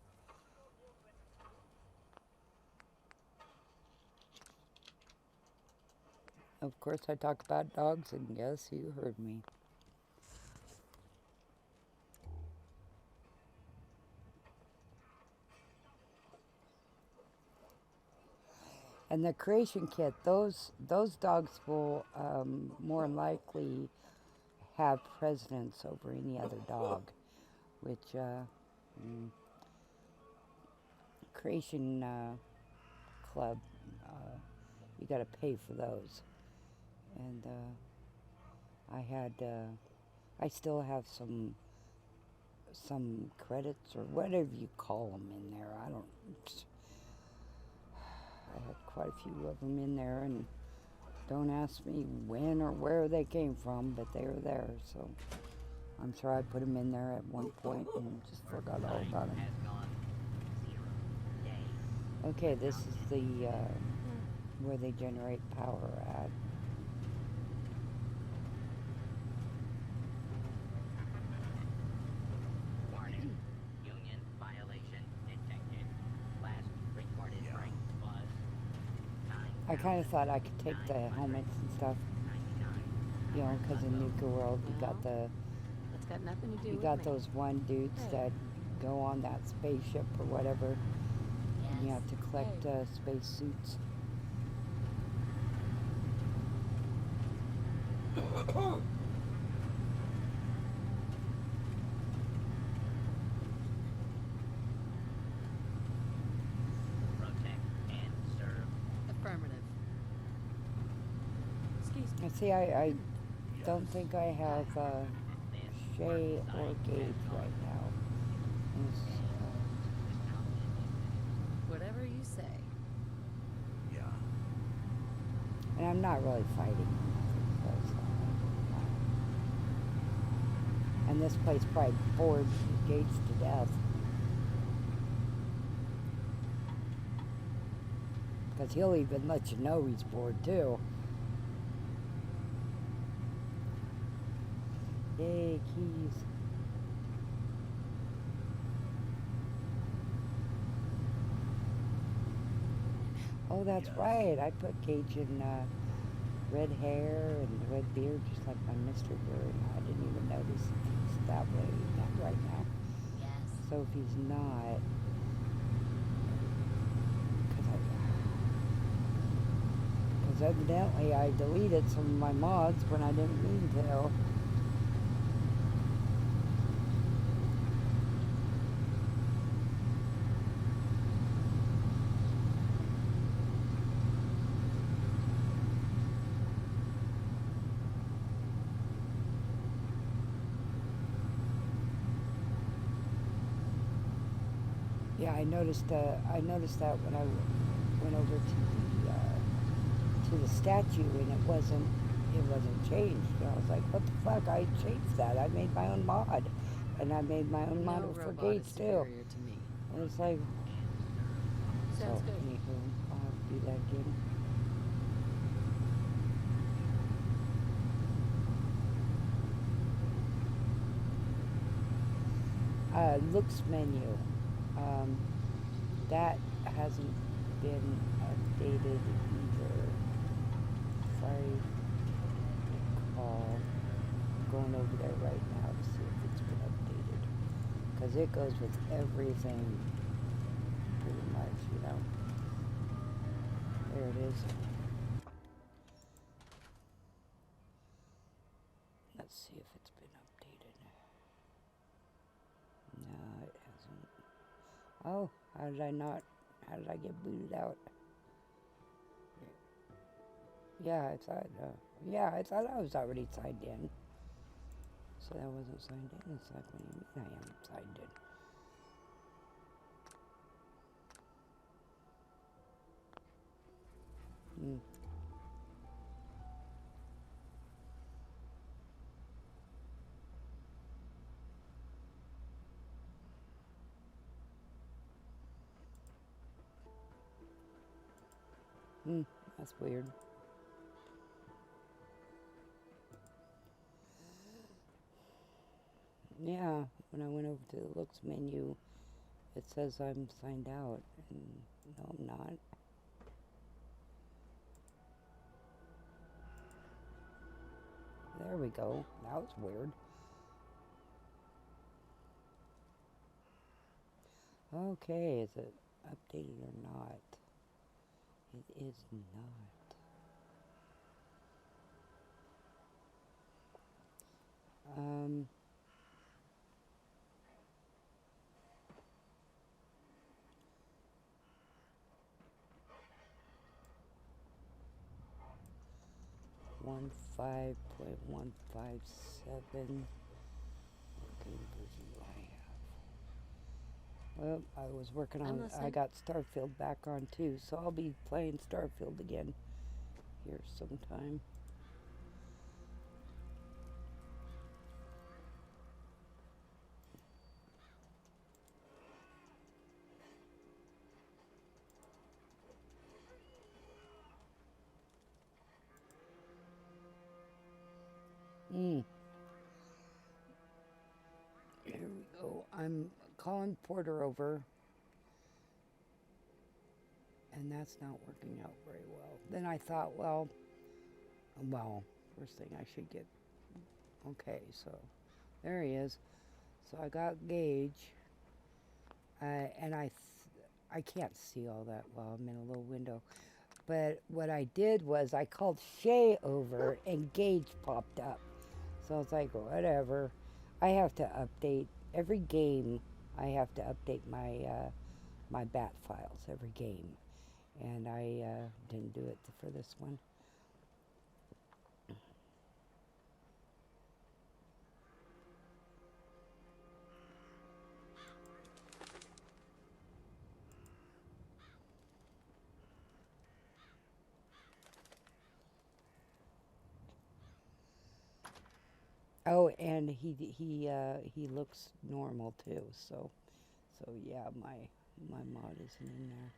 Of course, I talk about dogs, and yes, you heard me. And the creation kit, those dogs will more likely have precedence over any other dog, which creation club, you got to pay for those. And I still have some credits or whatever you call them in there. I had quite a few of them in there, and don't ask me when or where they came from, but they were there, so I'm sure I put them in there at one point and just forgot all about them. Okay, this is the where they generate power at. Warning. Union violation detected. Last recorded ring was 9. I kind of thought I could take the helmets and stuff, because in Nuka World you got That's got nothing to do you with got me. those one dudes that go on that spaceship or whatever, and you have to collect space suits. See, I don't think I have Shay or Gage right now. Whatever you say. Yeah. And I'm not really fighting. And this place probably bored Gage to death. Because he'll even let you know he's bored too. Yay, keys. Oh, that's right. I put Gage in red hair and red beard, just like my Mr. Bird. I didn't even notice if he's that way right now. Yes. So if he's not, because evidently I deleted some of my mods when I didn't mean to. Yeah, I noticed that when I went over to the statue and it wasn't changed. And I was like, what the fuck? I changed that. I made my own mod, and I made my own model for Gage too. Superior to me. And it's like, Sounds good. Anywho, I'll have to do that again. Looks menu. That hasn't been updated either. If I recall, I'm going over there right now to see if it's been updated. Because it goes with everything, pretty much, you know. There it is. Let's see if it's been updated. No, it hasn't. Oh, how did I get booted out? Yeah, I thought I was already signed in. So that wasn't signed in. It's like, what do you mean I am signed in? That's weird. Yeah, when I went over to the looks menu, it says I'm signed out, and no, I'm not. There we go. That was weird. Okay, is it updated or not? It is not. 15.157. What version do I have? Well, I was working on. I got Starfield back on too, so I'll be playing Starfield again here sometime. Here we go. I'm calling Porter over, and that's not working out very well. Then I thought, well, first thing I should get. Okay, so there he is. So I got Gage, and I can't see all that well. I'm in a little window. But what I did was I called Shay over, and Gage popped up. So I was like, whatever. I have to update every game. I have to update my my bat files every game, and I didn't do it for this one. Oh, and he looks normal too. So yeah, my mod isn't in there.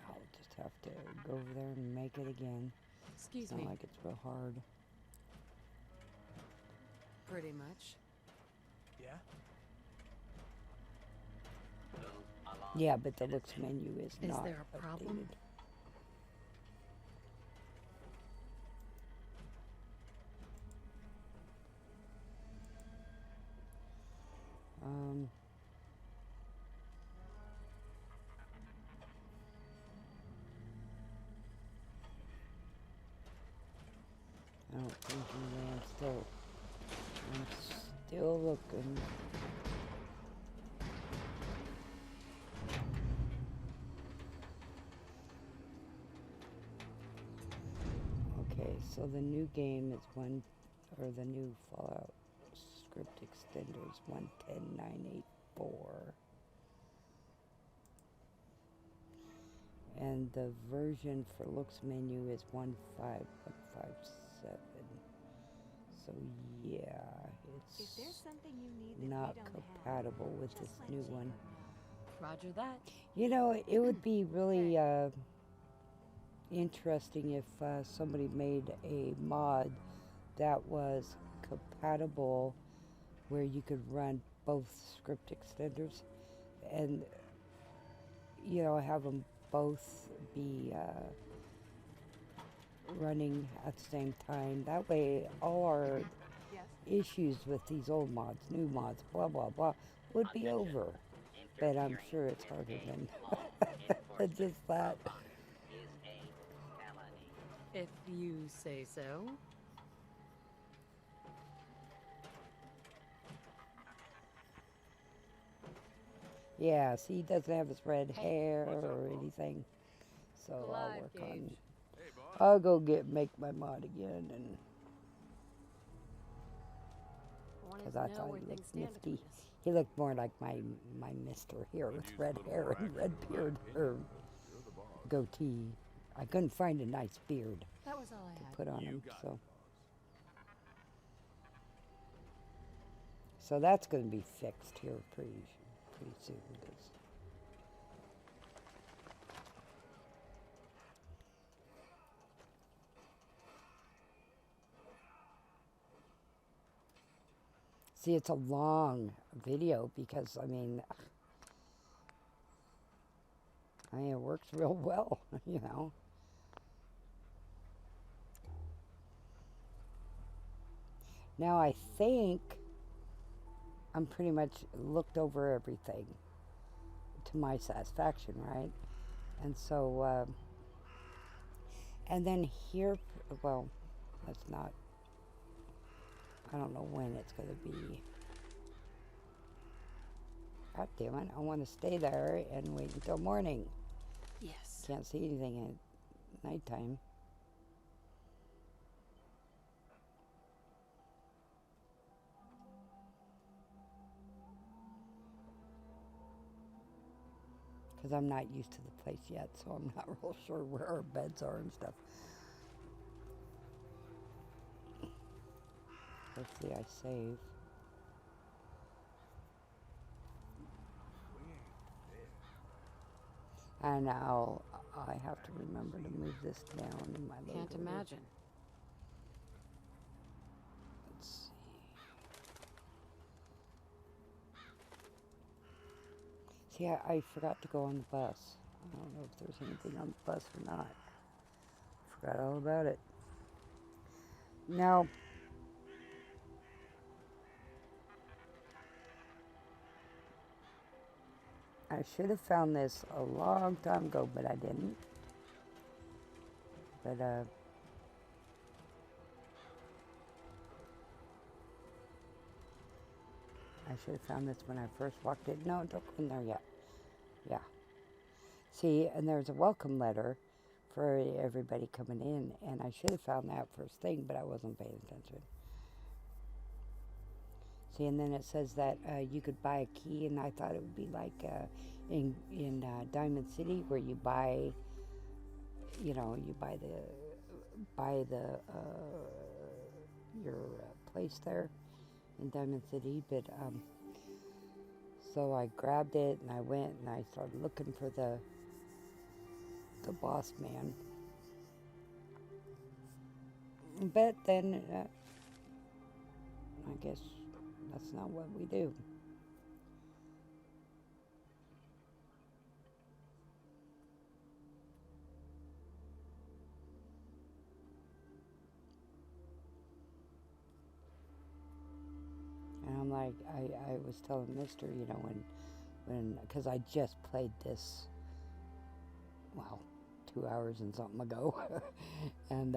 I'll just have to go over there and make it again. Excuse It's not me. like it's real hard. Pretty much. Yeah? Yeah, but the looks menu is Is not there a problem? updated. I don't think anyway. I'm still looking. Okay, so the new game is the new Fallout script extender is 1.10.984. And the version for looks menu is 1.5.57. So yeah, If there's it's something you need that not we don't compatible have, with just this let new Jacob one. know. Roger that. You know, it would be really interesting if somebody made a mod that was compatible where you could run both script extenders and, you know, have them both be running at the same time. That way all our Yes? issues with these old mods, new mods, blah, blah, blah, would be over. But I'm sure it's harder than just that. If you say so. Yeah, see, he doesn't have his red hair or anything. So I'll Live work gauge. on. I'll go make my mod again, and Wanted because to I know thought where he things looked stand nifty. between us. He looked more like my Mister here with red hair and red beard or goatee. I couldn't find a nice beard That was all I to had. put on him, so that's going to be fixed here pretty soon. 'Cause see, it's a long video because, I mean, it works real well, you know. Now I think I'm pretty much looked over everything to my satisfaction, right? And so, and then here, well, that's not, I don't know when it's going to be. God damn it, I want to stay there and wait until morning. Yes. Can't see anything at nighttime. Because I'm not used to the place yet, so I'm not real sure where our beds are and stuff. Hopefully I save. And I have to remember to move this down in my loader. Can't imagine. Let's see. See, I forgot to go on the bus. I don't know if there's anything on the bus or not. Forgot all about it. Now, I should have found this a long time ago, but I didn't. But, I should have found this when I first walked in. No, don't go in there yet. Yeah. See, and there's a welcome letter for everybody coming in, and I should have found that first thing, but I wasn't paying attention. See, and then it says that you could buy a key, and I thought it would be like in Diamond City, where you buy, you know, you buy the your place there in Diamond City, but so I grabbed it and I went and I started looking for the boss man. But then I guess that's not what we do. And I'm like, I was telling Mister, you know, because I just played this, well, 2 hours and something ago, and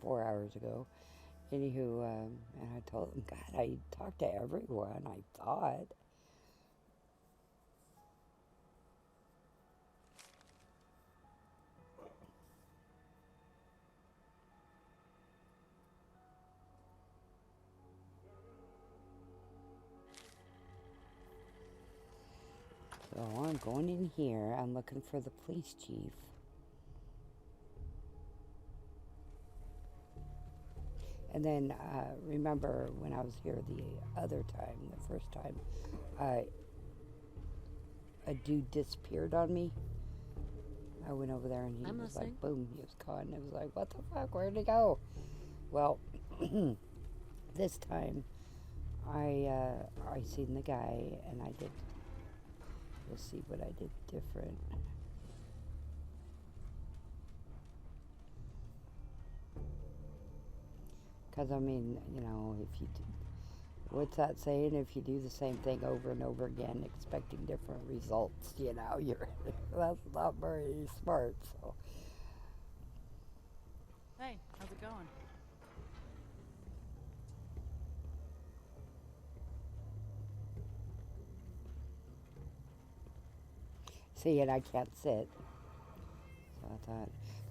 4 hours ago. Anywho, and I told him, God, I talked to everyone, I thought. So I'm going in here. I'm looking for the police chief. And then remember when I was here the other time, the first time, a dude disappeared on me. I went over there and he was like, boom, he was gone. It was like, what the fuck? Where'd he go? Well, this time I seen the guy and I did. We'll see what I did different. Because, I mean, you know, if you do, what's that saying? If you do the same thing over and over again, expecting different results, you know, that's not very smart, so. Hey, how's it going? See, and I can't sit.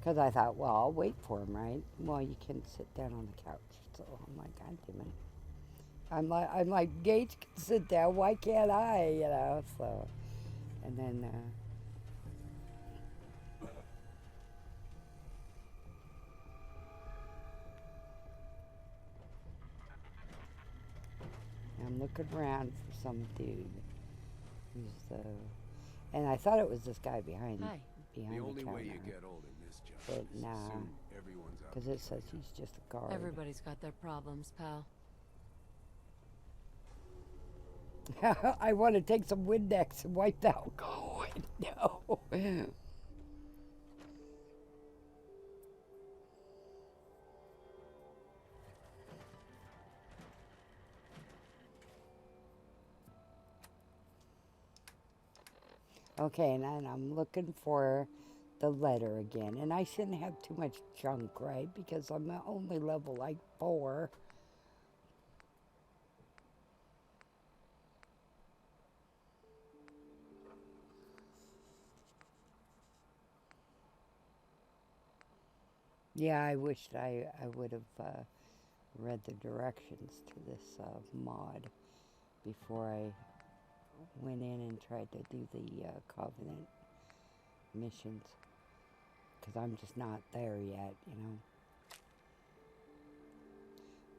So I thought, well, I'll wait for him, right? Well, you can sit down on the couch. So I'm like, God damn it. I'm like, Gage can sit down. Why can't I? You know, so. And then, I'm looking around for some dude who's and I thought it was this guy behind the counter. The only way you get old in this job But is nah, assume everyone's out because it says he's just a guard. Everybody's got their problems, pal. I want to take some Windex and wipe that. Oh, no. Okay, and then I'm looking for the letter again. And I shouldn't have too much junk, right? Because I'm only level like 4. Yeah, I wished I would have read the directions to this mod before I went in and tried to do the Covenant missions. Because I'm just not there yet, you know.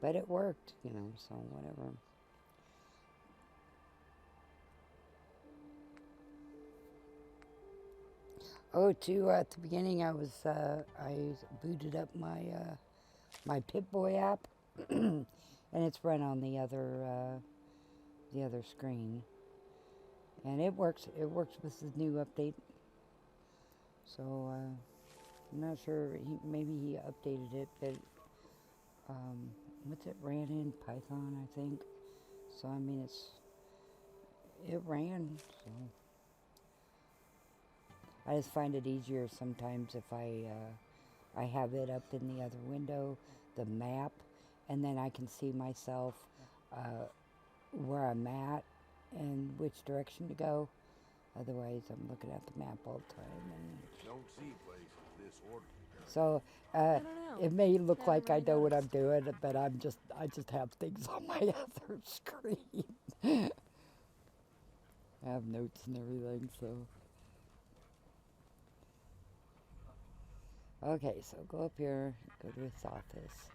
But it worked, you know, so whatever. Oh, too, at the beginning I booted up my my Pip-Boy app, and it's run on the other screen, and it works with the new update. So I'm not sure. Maybe he updated it, but what's it ran in Python, I think. So I mean it ran. So I just find it easier sometimes if I have it up in the other window, the map, and then I can see myself where I'm at and which direction to go. Otherwise, I'm looking at the map all the time. And Don't see places this orderly. so it may look like I know what I'm doing, but I just have things on my other screen. I have notes and everything, so. Okay, so go up here, go to his office.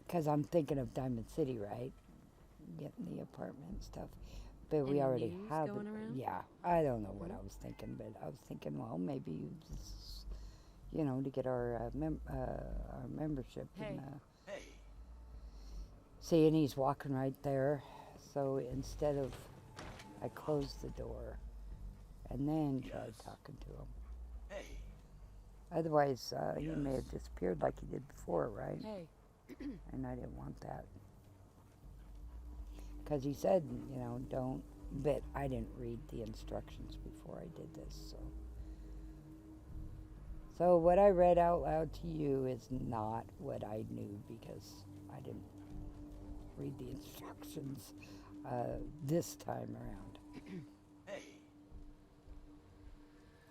Because I'm thinking of Diamond City, right? Getting the apartment and stuff. But we Any already news have going it. around? Yeah, I don't know what I was thinking, but I was thinking, well, maybe, you know, to get our membership. Hey. And, Hey. see, and he's walking right there. So instead of, I closed the door and then tried talking to him. Hey. Otherwise, he may have disappeared like he did before, right? Hey. And I didn't want that. Because he said, you know, don't, but I didn't read the instructions before I did this, so. So what I read out loud to you is not what I knew because I didn't read the instructions this time around. Hey.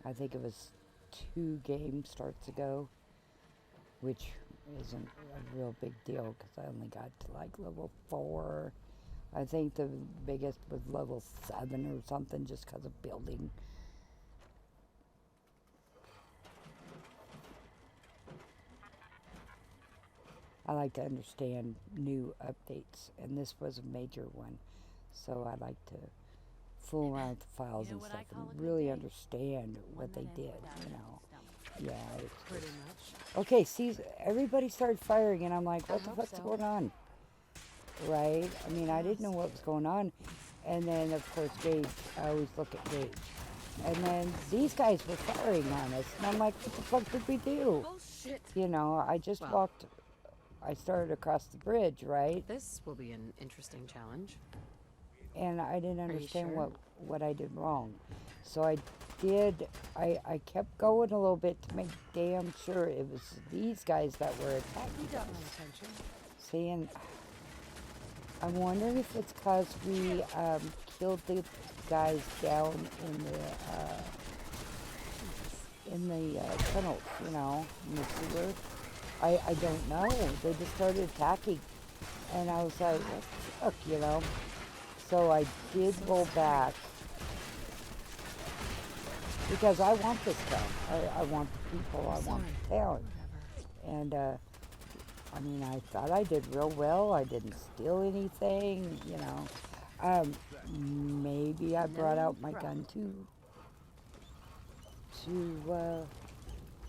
I think it was 2 game starts ago, which isn't a real big deal because I only got to like level 4. I think the biggest was level 7 or something just because of building. I like to understand new updates, and this was a major one. So I like to fool around with the files and stuff and really understand what they did, you know. Yeah, it's Pretty much. okay, see, everybody started firing, and I'm like, what the fuck's going on? Right? I mean, I didn't know what was going on. And then, of course, Gage, I always look at Gage. And then these guys were firing on us, and I'm like, what the fuck did we do? Bullshit. You know, I just walked, I started across the bridge, right? This will be an interesting challenge. And I didn't understand sure? what I did wrong. So I kept going a little bit to make damn sure it was these guys that were attacking You got us. my attention. See, and I'm wondering if it's because we killed the guys down in the tunnels, you know, in the sewer. I don't know. They just started attacking, and I was like, what the fuck, you know? So I did roll back because I want this town. I want the people. I want the town. And I mean, I thought I did real well. I didn't steal anything, you know. Maybe I brought out my gun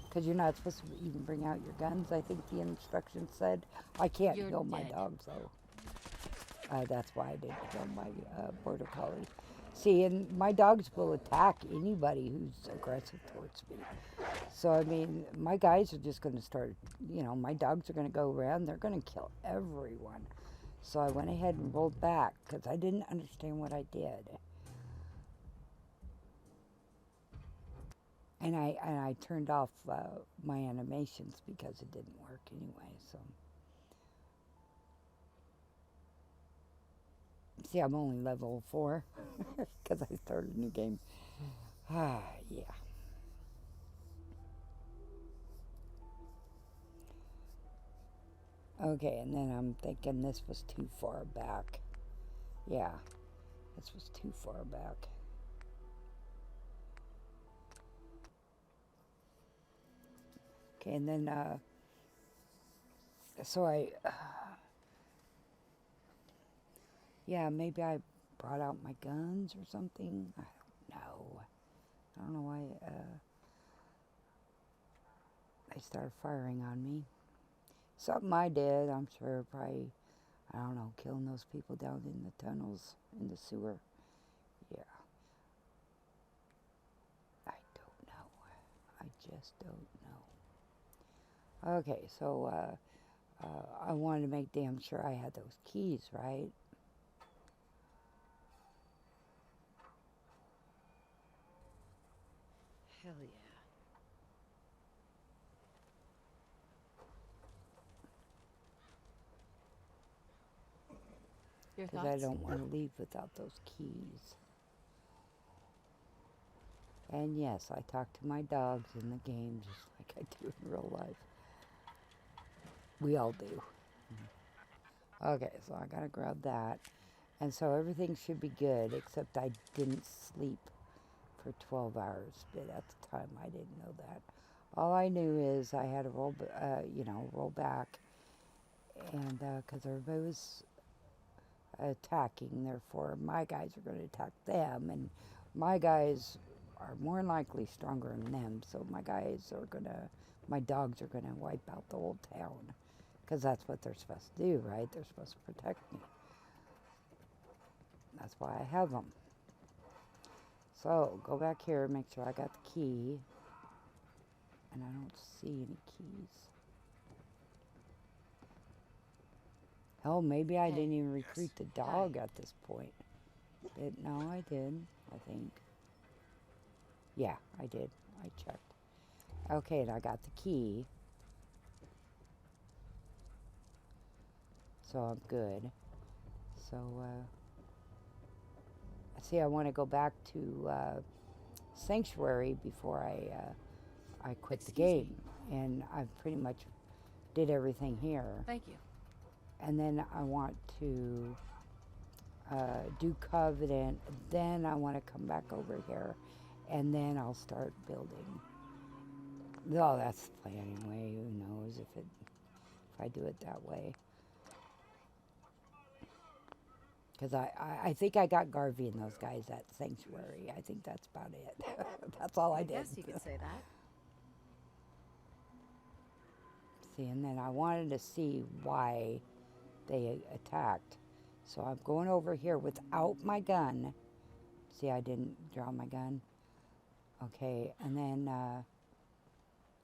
because you're not supposed to even bring out your guns. I think the instructions said I can't kill my dogs though. That's why I didn't kill my border collie. See, and my dogs will attack anybody who's aggressive towards me. So, I mean, my guys are just going to start, you know, my dogs are going to go around. They're going to kill everyone. So I went ahead and rolled back because I didn't understand what I did. And I turned off my animations because it didn't work anyway, so. See, I'm only level 4 because I started a new game. Ah, yeah. Okay, and then I'm thinking this was too far back. Yeah, this was too far back. Okay, and then, so yeah, maybe I brought out my guns or something. I don't know. I don't know why they started firing on me. Something I did, I'm sure, probably, I don't know, killing those people down in the tunnels, in the sewer. Yeah. I don't know. I just don't know. Okay, so I wanted to make damn sure I had those keys, right? Hell yeah. Your Because thoughts? I don't want to leave without those keys. And yes, I talk to my dogs in the game just like I do in real life. We all do. Okay, so I gotta grab that. And so everything should be good, except I didn't sleep for 12 hours. But at the time, I didn't know that. All I knew is I had to roll back. And because everybody was attacking, therefore my guys are going to attack them, and my guys are more than likely stronger than them, so my dogs are going to wipe out the whole town, because that's what they're supposed to do, right? They're supposed to protect me. That's why I have them. So go back here, make sure I got the key, and I don't see any keys. Hell, maybe I didn't even recruit the dog at this point. No, I did, I think. Yeah, I did. I checked. Okay, and I got the key. So I'm good. So, see, I want to go back to Sanctuary before I quit the game. And I've pretty much did everything here. Thank you. And then I want to do Covenant. Then I want to come back over here. And then I'll start building. Oh, that's the plan anyway. Who knows if I do it that way. Because I think I got Garvey and those guys at Sanctuary. I think that's about it. That's all I did. I guess you could say that. See, and then I wanted to see why they attacked. So I'm going over here without my gun. See, I didn't draw my gun. Okay, and then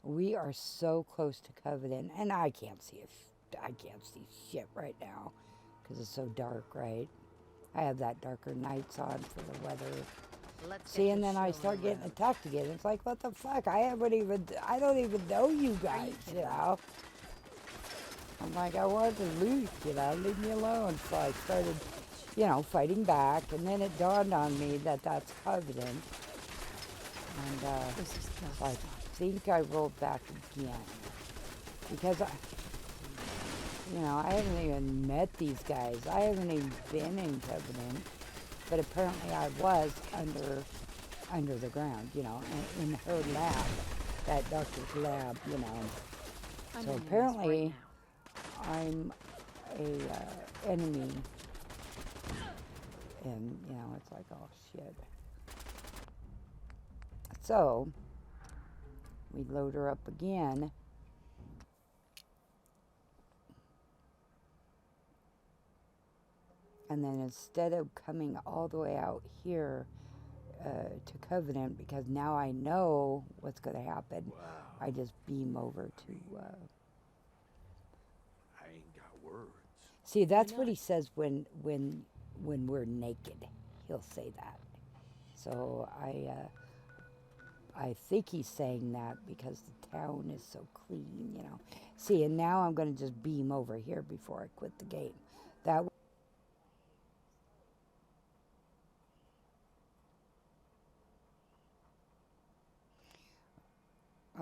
we are so close to Covenant, and I can't see shit right now because it's so dark, right? I have that darker nights on for the weather. See, and then I start getting attacked again. It's like, what the fuck? I don't even know you guys, you know? I'm like, I wanted to loot, you know, leave me alone. So I started, you know, fighting back, and then it dawned on me that that's Covenant. And so I think I rolled back again. Because you know, I haven't even met these guys. I haven't even been in Covenant. But apparently I was under the ground, you know, in her lab, that doctor's lab, you know. So apparently I'm a enemy. And, you know, it's like, oh, shit. So we load her up again. And then instead of coming all the way out here to Covenant, because now I know what's going to happen, I just beam over to... I ain't got words. See, that's what he says when we're naked. He'll say that. So I think he's saying that because the town is so clean, you know. See, and now I'm going to just beam over here before I quit the game. That.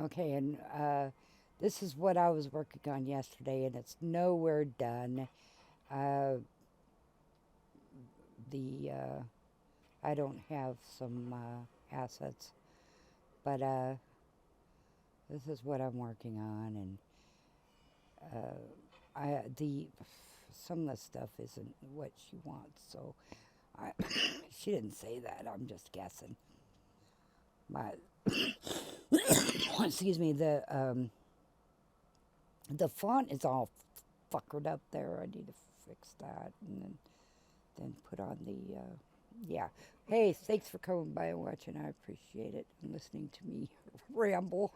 Okay, and this is what I was working on yesterday, and it's nowhere done. I don't have some assets, but this is what I'm working on, and some of the stuff isn't what she wants, so she didn't say that. I'm just guessing. But excuse me, the font is all fuckered up there. I need to fix that, and then put on the yeah. Hey, thanks for coming by and watching. I appreciate it and listening to me ramble.